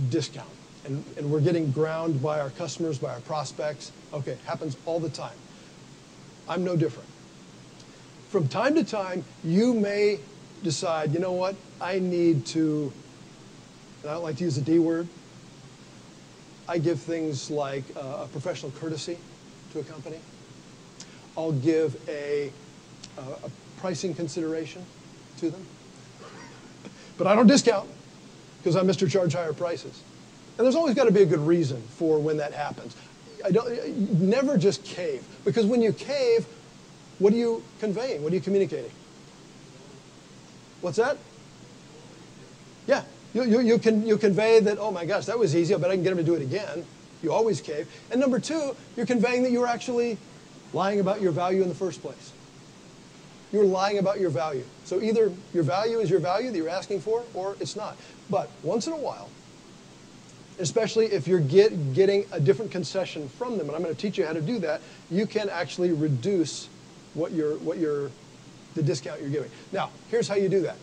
discount? And we're getting ground by our customers, by our prospects. Okay, happens all the time. I'm no different. From time to time, you may decide, you know what, I need to, and I don't like to use the D word, I give things like a professional courtesy to a company. I'll give a pricing consideration to them. But I don't discount because I'm Mr. Charge Higher Prices. And there's always got to be a good reason for when that happens. Never just cave, because when you cave, what are you conveying? What are you communicating? What's that? Yeah, you convey that, oh my gosh, that was easy, I bet I can get him to do it again. You always cave. And number two, you're conveying that you're actually lying about your value in the first place. You're lying about your value. So either your value is your value that you're asking for, or it's not. But once in a while, especially if you're getting a different concession from them, and I'm going to teach you how to do that, you can actually reduce the discount you're giving. Now, here's how you do that.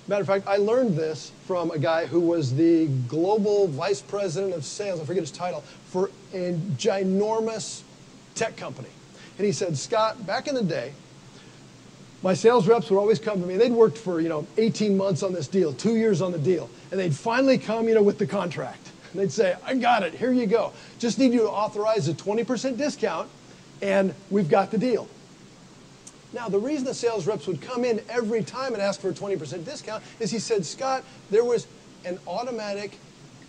Matter of fact, I learned this from a guy who was the global vice president of sales, I forget his title, for a ginormous tech company. And he said, Scott, back in the day, my sales reps would always come to me. They'd worked for 18 months on this deal, 2 years on the deal, and they'd finally come with the contract. And they'd say, I got it, here you go. Just need you to authorize a 20% discount, and we've got the deal. Now, the reason the sales reps would come in every time and ask for a 20% discount is he said, Scott, there was an automatic,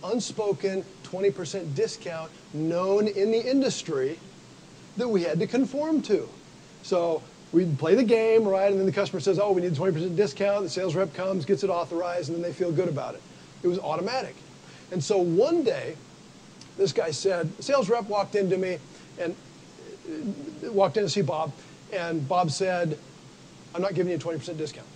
unspoken 20% discount known in the industry that we had to conform to. So we'd play the game, right, and then the customer says, oh, we need a 20% discount. The sales rep comes, gets it authorized, and then they feel good about it. It was automatic. And so one day, this guy said, the sales rep walked in to see Bob, and Bob said, I'm not giving you a 20% discount.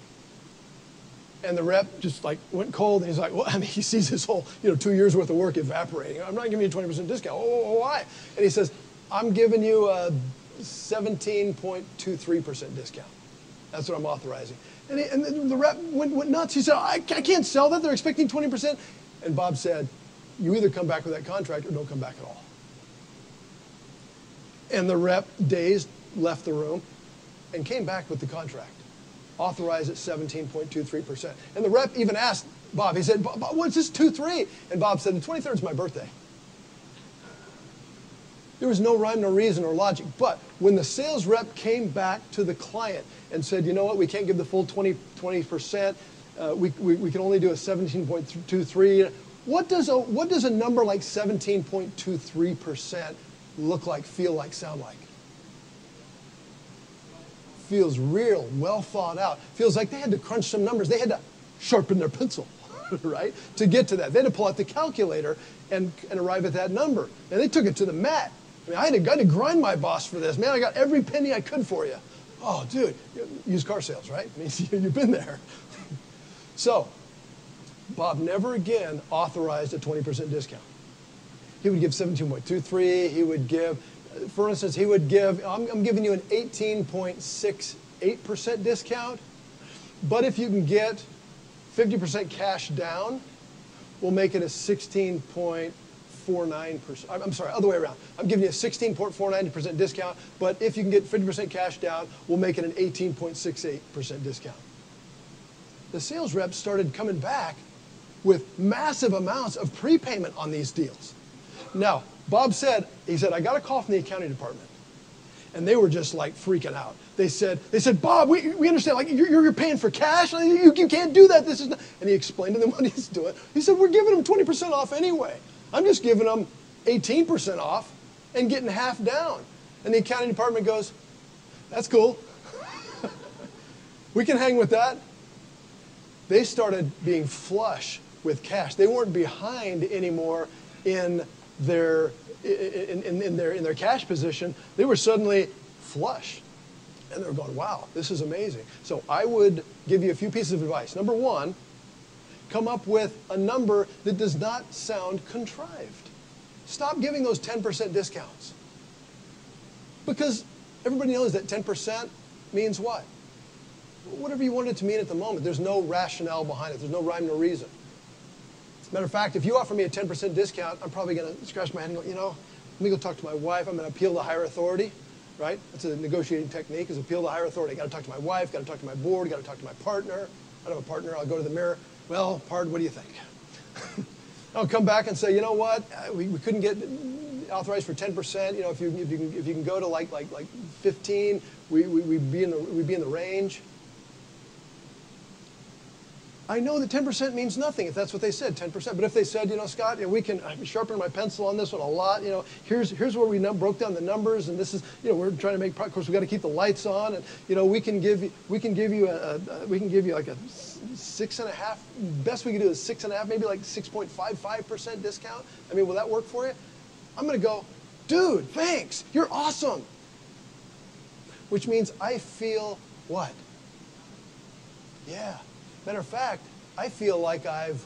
And the rep just went cold, and he's like, well, he sees his whole 2 years worth of work evaporating. I'm not giving you a 20% discount. Oh, why? And he says, I'm giving you a 17.23% discount. That's what I'm authorizing. And the rep went nuts. He said, I can't sell that. They're expecting 20%. And Bob said, you either come back with that contract or don't come back at all. And the rep, dazed, left the room and came back with the contract, authorized at 17.23%. And the rep even asked Bob, he said, Bob, what's this 2-3? And Bob said, the 23rd is my birthday. There was no rhyme, no reason, or logic. But when the sales rep came back to the client and said, you know what, we can't give the full 20%, we can only do a 17.23. What does a number like 17.23% look like, feel like, sound like? Feels real, well thought out. Feels like they had to crunch some numbers. They had to sharpen their pencil, right, to get to that. They had to pull out the calculator and arrive at that number. And they took it to the mat. I had to grind my boss for this. Man, I got every penny I could for you. Oh, dude, used car sales, right? You've been there. So, Bob never again authorized a 20% discount. He would give 17.23. He would give, for instance, I'm giving you an 18.68% discount, but if you can get 50% cash down, we'll make it a 16.49%. I'm sorry, other way around. I'm giving you a 16.49% discount, but if you can get 50% cash down, we'll make it an 18.68% discount. The sales reps started coming back with massive amounts of prepayment on these deals. Now, Bob said, I got a call from the accounting department, and they were just freaking out. They said, Bob, we understand, you're paying for cash. You can't do that. This is not. And he explained to them what he's doing. He said, we're giving them 20% off anyway. I'm just giving them 18% off and getting half down. And the accounting department goes, that's cool. We can hang with that. they started being flush with cash. They weren't behind anymore in their cash position. They were suddenly flush. And they were going, wow, this is amazing. So I would give you a few pieces of advice. Number one, come up with a number that does not sound contrived. Stop giving those 10% discounts. Because everybody knows that 10% means what? Whatever you want it to mean at the moment. There's no rationale behind it. There's no rhyme, no reason. As a matter of fact, if you offer me a 10% discount, I'm probably going to scratch my head and go, let me go talk to my wife. I'm going to appeal to higher authority, right? That's a negotiating technique, is appeal to higher authority. Got to talk to my wife, got to talk to my board, got to talk to my partner. I don't have a partner. I'll go to the mirror. Well, pard, what do you think? I'll come back and say, you know what? We couldn't get authorized for 10%. If you can go to like 15, we'd be in the range. I know that 10% means nothing if that's what they said, 10%. But if they said, Scott, we can sharpen my pencil on this one a lot. Here's where we broke down the numbers, and this is, we're trying to make progress. Of course, we got to keep the lights on, and we can give you like a 6.5. Best we can do is 6.5, maybe like 6.55% discount. I mean, will that work for you? I'm going to go, dude, thanks. You're awesome. Which means I feel what? Yeah. Matter of fact, I feel like I've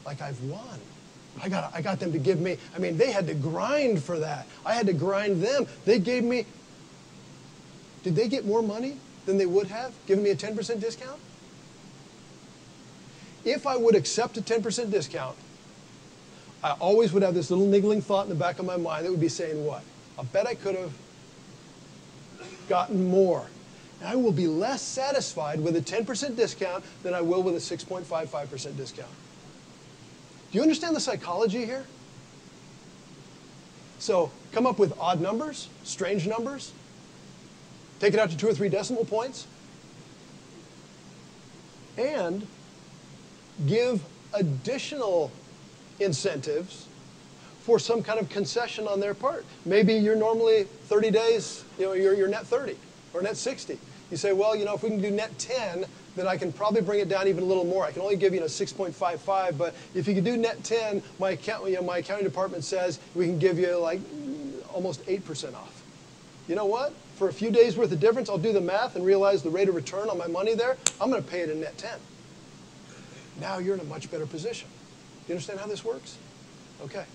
won. I got them to give me, they had to grind for that. I had to grind them. They gave me, did they get more money than they would have, giving me a 10% discount? If I would accept a 10% discount, I always would have this little niggling thought in the back of my mind that would be saying what? I bet I could have gotten more. I will be less satisfied with a 10% discount than I will with a 6.55% discount. Do you understand the psychology here? So come up with odd numbers, strange numbers, take it out to 2 or 3 decimal points, and give additional incentives for some kind of concession on their part. Maybe you're normally 30 days, you're net 30 or net 60. You say, well, if we can do net 10, then I can probably bring it down even a little more. I can only give you 6.55, but if you can do net 10, my accounting department says we can give you like almost 8% off. You know what? For a few days worth of difference, I'll do the math and realize the rate of return on my money there, I'm going to pay it in net 10. Now you're in a much better position. Do you understand how this works? Okay.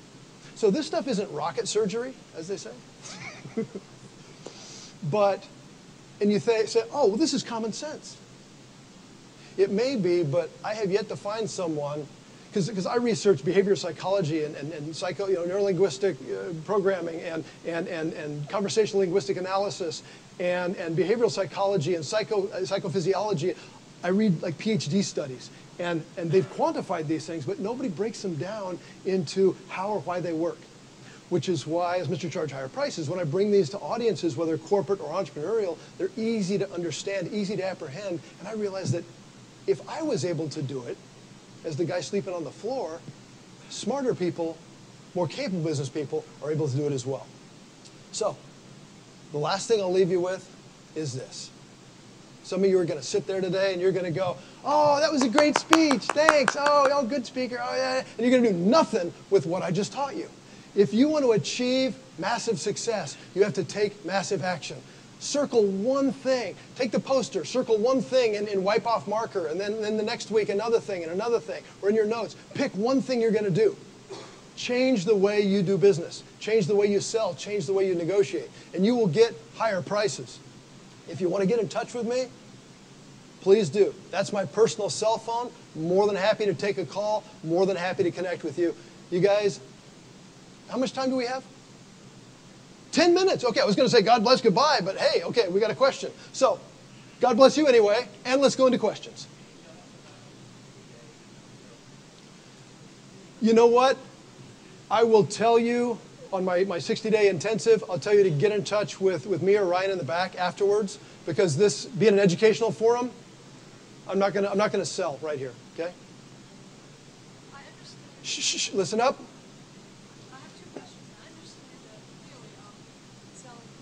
So this stuff isn't rocket surgery, as they say. And you say, oh, well, this is common sense. It may be, but I have yet to find someone, because I research behavioral psychology and neurolinguistic programming and conversational linguistic analysis and behavioral psychology and psychophysiology. I read like PhD studies, and they've quantified these things, but nobody breaks them down into how or why they work. Which is why, as Mr. Charge Higher Prices, when I bring these to audiences, whether corporate or entrepreneurial, they're easy to understand, easy to apprehend, and I realize that if I was able to do it, as the guy sleeping on the floor, smarter people, more capable business people are able to do it as well. So, the last thing I'll leave you with is this. Some of you are going to sit there today and you're going to go, oh, that was a great speech, thanks, oh, good speaker, oh yeah, and you're going to do nothing with what I just taught you. If you want to achieve massive success, you have to take massive action. Circle one thing. Take the poster, circle one thing and wipe off marker, and then the next week another thing and another thing. Or in your notes, pick one thing you're going to do. Change the way you do business. Change the way you sell. Change the way you negotiate. And you will get higher prices. If you want to get in touch with me, please do. That's my personal cell phone. More than happy to take a call. More than happy to connect with you. You guys, how much time do we have? 10 minutes. Okay, I was going to say God bless, goodbye, but hey, okay, we got a question. So, God bless you anyway, and let's go into questions. You know what? I will tell you on my 60-day intensive, I'll tell you to get in touch with me or Ryan in the back afterwards, because this being an educational forum, I'm not gonna sell right here, okay? I understand. Shh, listen up.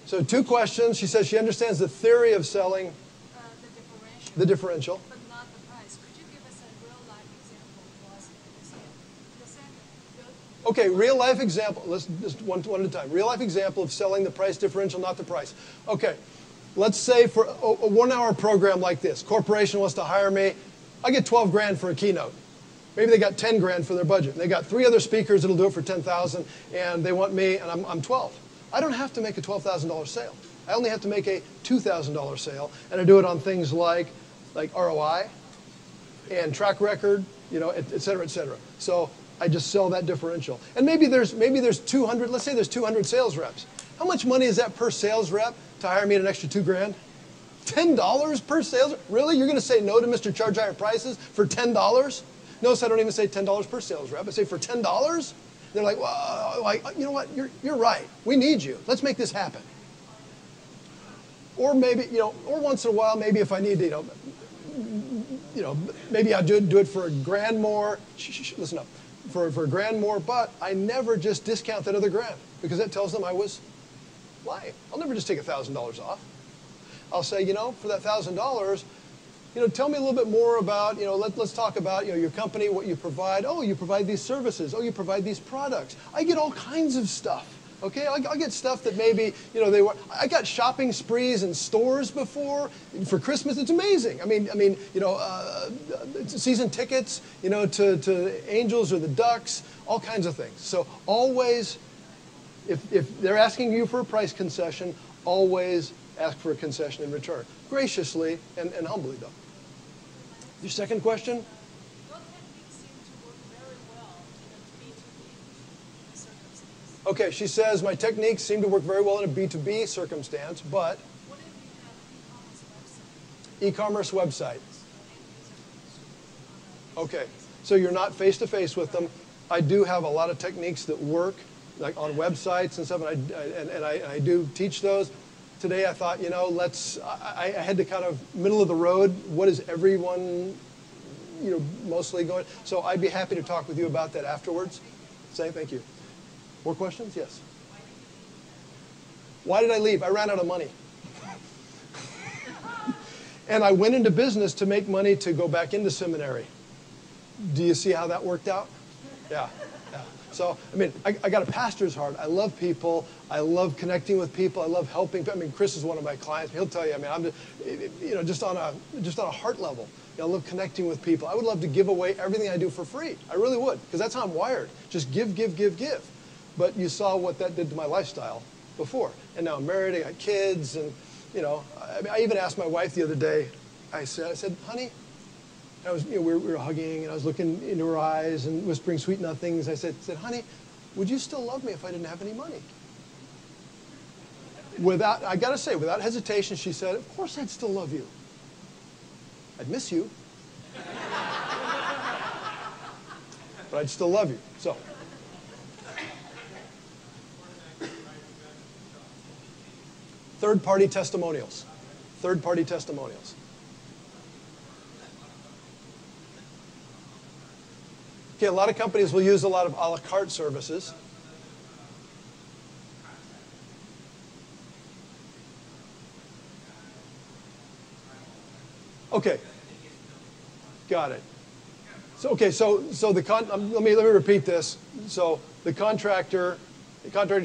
So 2 questions. She says she understands the theory of selling The differential. the differential. But not the price. Could you Okay, real life example. Let's just one at a time. Real life example of selling the price differential, not the price. Okay, let's say for a 1 hour program like this, corporation wants to hire me. I get 12 grand for a keynote. Maybe they got 10 grand for their budget. They got 3 other speakers that'll do it for 10,000, and they want me, and I'm 12. I don't have to make a $12,000 sale. I only have to make a $2,000 sale, and I do it on things like ROI and track record, et cetera, et cetera. So I just sell that differential. And maybe there's 200, let's say there's 200 sales reps. How much money is that per sales rep to hire me at an extra 2 grand? $10 per sales rep? Really? You're going to say no to Mr. Charge Higher Prices for $10? Notice I don't even say $10 per sales rep. I say for $10? They're like, well, you know what? You're right. We need you. Let's make this happen. Or maybe, or once in a while, maybe if I need to, maybe I'll do it for a grand more. Listen up. For a grand more, but I never just discount that other grand because that tells them I was lying. I'll never just take $1,000 off. I'll say, for that $1,000, tell me a little bit more about, let's talk about, your company, what you provide. Oh, you provide these services. Oh, you provide these products. I get all kinds of stuff. Okay, I'll get stuff that maybe, I got shopping sprees in stores before for Christmas. It's amazing. I mean, season tickets, to Angels or the Ducks, all kinds of things. So always, if they're asking you for a price concession, always ask for a concession in return. Graciously and humbly, though. Your second question? What techniques seem to work very well in a B2B circumstance? Okay, she says, my techniques seem to work very well in a B2B circumstance, but? What if you have an e-commerce website? E-commerce website. Okay, so you're not face-to-face with them. I do have a lot of techniques that work, like on websites and stuff, and I do teach those. Today I thought, I had to kind of middle of the road. What is everyone, mostly going? So I'd be happy to talk with you about that afterwards. Say thank you. More questions? Yes. Why did I leave? I ran out of money. And I went into business to make money to go back into seminary. Do you see how that worked out? Yeah. So, I got a pastor's heart. I love people. I love connecting with people. I love helping. Chris is one of my clients. He'll tell you, I'm just on a heart level. I love connecting with people. I would love to give away everything I do for free. I really would, because that's how I'm wired. Just give, give, give, give. But you saw what that did to my lifestyle before. And now I'm married. I got kids. And, I even asked my wife the other day, I said, honey, we were hugging, and I was looking into her eyes and whispering sweet nothings. I said, honey, would you still love me if I didn't have any money? I got to say, without hesitation, she said, of course I'd still love you. I'd miss you. But I'd still love you. So. Third-party testimonials. Third-party testimonials. Okay, a lot of companies will use a lot of a la carte services. Okay, got it. So let me repeat this. So the contractor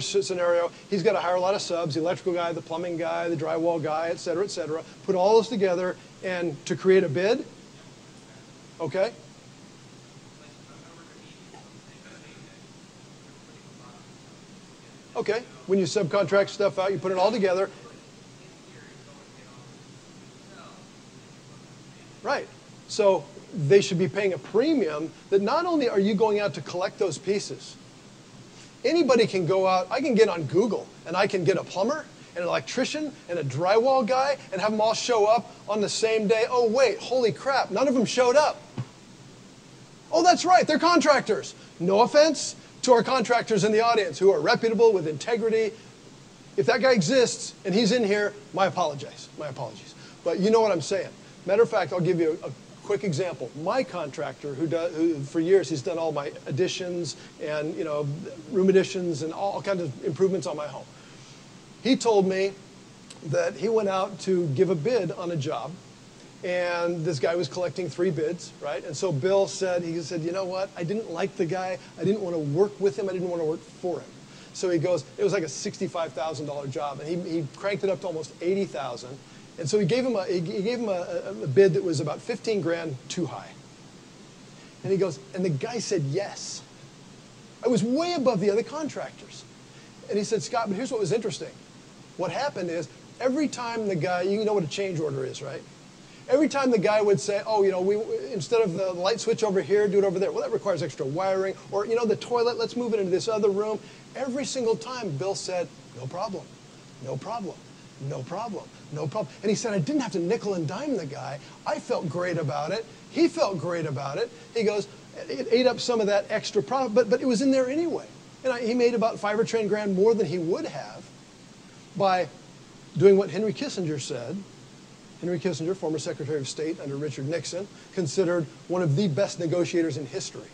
scenario, he's got to hire a lot of subs: the electrical guy, the plumbing guy, the drywall guy, et cetera, et cetera. Put all those together and to create a bid. Okay. Okay, when you subcontract stuff out, you put it all together. Right. So they should be paying a premium that not only are you going out to collect those pieces. Anybody can go out, I can get on Google, and I can get a plumber, and an electrician, and a drywall guy, and have them all show up on the same day. Oh, wait, holy crap, none of them showed up. Oh, that's right, they're contractors. No offense to our contractors in the audience who are reputable, with integrity. If that guy exists and he's in here, my apologies. But you know what I'm saying. Matter of fact, I'll give you a quick example. My contractor, who for years he's done all my additions and room additions and all kinds of improvements on my home. He told me that he went out to give a bid on a job, And this guy was collecting 3 bids, right? And so Bill said, he said, you know what? I didn't like the guy. I didn't want to work with him. I didn't want to work for him. So he goes, it was like a $65,000 job, and he cranked it up to almost $80,000. And so he gave him a bid that was about 15 grand too high. And he goes, and the guy said yes. I was way above the other contractors. And he said, Scott, but here's what was interesting. What happened is every time the guy, you know what a change order is, right? Every time the guy would say, oh, you know, instead of the light switch over here, do it over there. Well, that requires extra wiring. Or, you know, the toilet, let's move it into this other room. Every single time, Bill said, no problem, no problem, no problem, no problem. And he said, I didn't have to nickel and dime the guy. I felt great about it. He felt great about it. He goes, it ate up some of that extra profit, but it was in there anyway. And he made about 5 or 10 grand more than he would have by doing what Henry Kissinger said. Henry Kissinger, former Secretary of State under Richard Nixon, considered one of the best negotiators in history.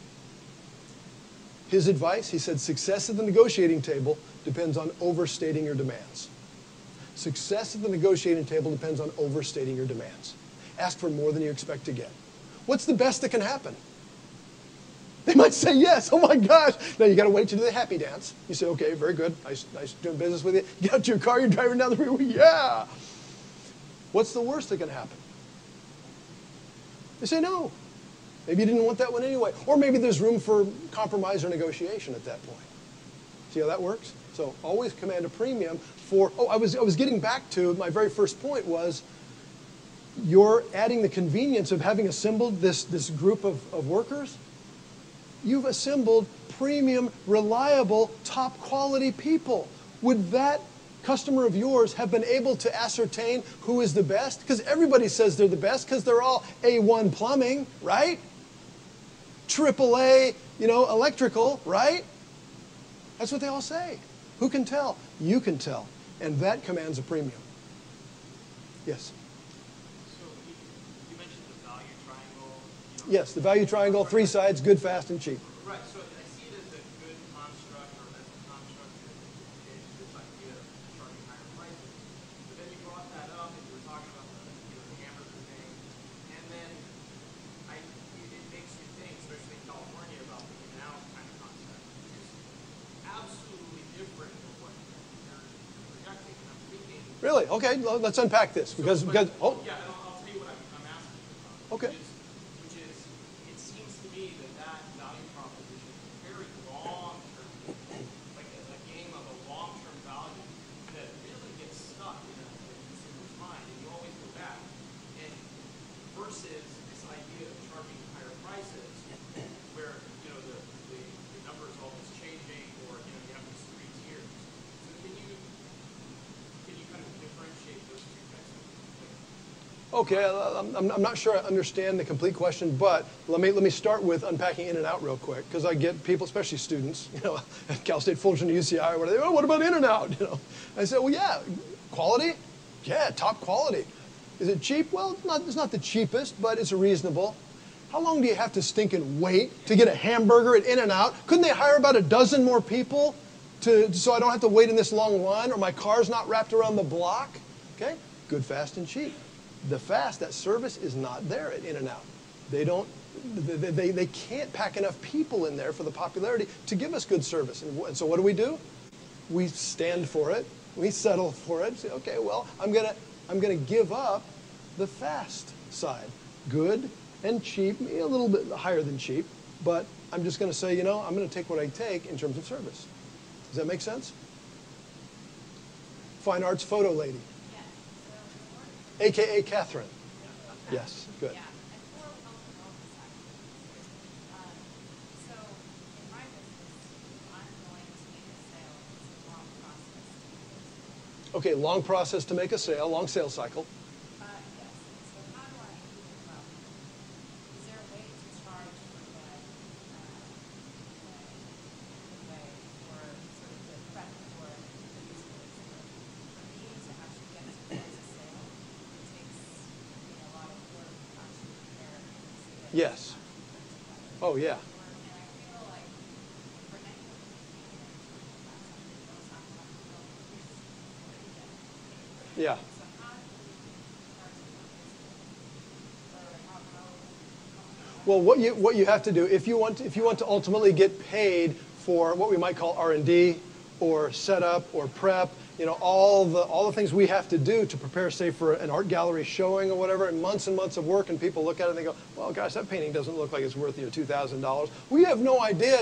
His advice, he said, success at the negotiating table depends on overstating your demands. Success at the negotiating table depends on overstating your demands. Ask for more than you expect to get. What's the best that can happen? They might say yes. Oh my gosh. Now you got to wait to do the happy dance. You say, okay, very good. Nice doing business with you. You get out to your car, you're driving down the freeway. Yeah. What's the worst that can happen? They say no. Maybe you didn't want that one anyway. Or maybe there's room for compromise or negotiation at that point. See how that works? So always command a premium for, I was getting back to my very first point was you're adding the convenience of having assembled this group of workers. You've assembled premium, reliable, top quality people. Would that customer of yours have been able to ascertain who is the best? Because everybody says they're the best because they're all A1 plumbing, right? AAA, electrical, right? That's what they all say. Who can tell? You can tell. And that commands a premium. Yes? So you mentioned the value triangle. Yes, the value triangle, 3 sides, good, fast, and cheap. Right, so I see it as a good construct or as a construct that is this idea of charging higher prices. But then you brought that up and you were talking about the hamburger thing. And then it makes you think, especially in California, about the in-out kind of concept, which is absolutely different than what you're projecting. And I'm thinking... Really? Okay, let's unpack this. Yeah, and I'll tell you what I'm asking about. Okay. Which is, it seems to me that value proposition is very long-term, like a game of a long-term value that really gets stuck in a consumer's mind, and you always go back. And versus this idea of charging higher prices, where the number is always changing, or you have these 3 tiers. So can you kind of differentiate those 2 types of things? Okay, I'm not sure I understand the complete question, but let me start with unpacking in and out real quick, because I get people, especially students, at Cal State Fullerton, UCI, where they, what about in and out? I say, well, yeah, quality, yeah, top quality. Is it cheap? Well, it's not the cheapest, but it's reasonable. How long do you have to stink and wait to get a hamburger at In-N-Out? Couldn't they hire about a dozen more people so I don't have to wait in this long line, or my car's not wrapped around the block? Okay, good, fast, and cheap. The fast, that service is not there at In-N-Out. They can't pack enough people in there for the popularity to give us good service. And so what do? We stand for it. We settle for it. Say, okay, well, I'm gonna give up the fast side. Good and cheap, a little bit higher than cheap, but I'm just gonna say, I'm gonna take what I take in terms of service. Does that make sense? Fine arts photo lady. AKA Catherine. Yes, good. Yeah, and for so in my business, I'm going to make a sale. It's a long process. Okay, long process to make a sale, long sales cycle. Yes. So how do I think about it? Is there a way to charge for that way for sort of the prep for the user base? For me to actually get to close a sale, it takes a lot of work to actually prepare and see that Yes. Oh, yeah. and I feel like for anyone that's something that knows how to do, it's pretty Yeah. So how do you charge for this? Well, what you have to do if you want to ultimately get paid for what we might call R&D or setup or prep, all the things we have to do to prepare, say, for an art gallery showing or whatever, and months of work, and people look at it and they go, well, gosh, that painting doesn't look like it's worth $2,000. We have no idea,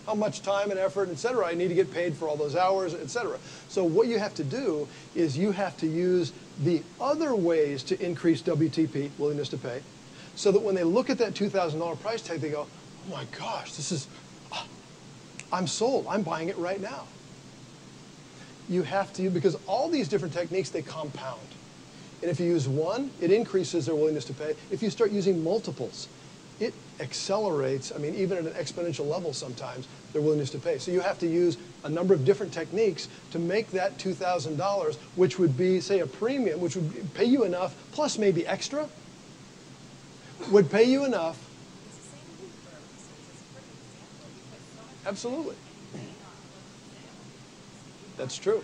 how much time and effort, et cetera, I need to get paid for all those hours, et cetera. So what you have to do is you have to use the other ways to increase WTP, willingness to pay, so that when they look at that $2,000 price tag, they go, oh my gosh, I'm sold. I'm buying it right now. You have to, because all these different techniques, they compound. And if you use one, it increases their willingness to pay. If you start using multiples, it accelerates, even at an exponential level sometimes, their willingness to pay. So you have to use a number of different techniques to make that $2,000, which would be, say, a premium, which would pay you enough, plus maybe extra, would pay you enough. It's the same thing for services. It's a perfect example because so much Absolutely. may not look the same. So That's true.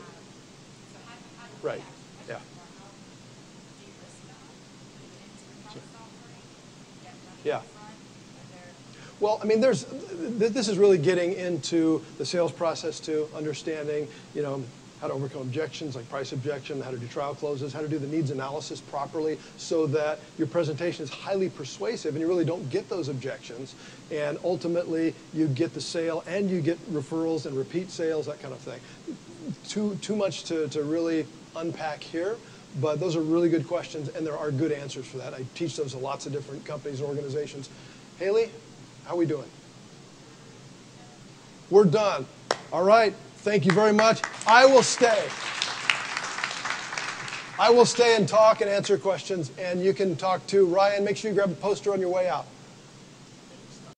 So how do we Right. actually Yeah. more help de-risk that, put it into a product offering, get money Yeah. up front? Well, this is really getting into the sales process too, understanding, how to overcome objections like price objection, how to do trial closes, how to do the needs analysis properly so that your presentation is highly persuasive and you really don't get those objections. And ultimately, you get the sale and you get referrals and repeat sales, that kind of thing. Too much to really unpack here, but those are really good questions and there are good answers for that. I teach those to lots of different companies and organizations. Haley, how are we doing? We're done. All right. Thank you very much. I will stay. I will stay and talk and answer questions, and you can talk to Ryan. Make sure you grab a poster on your way out.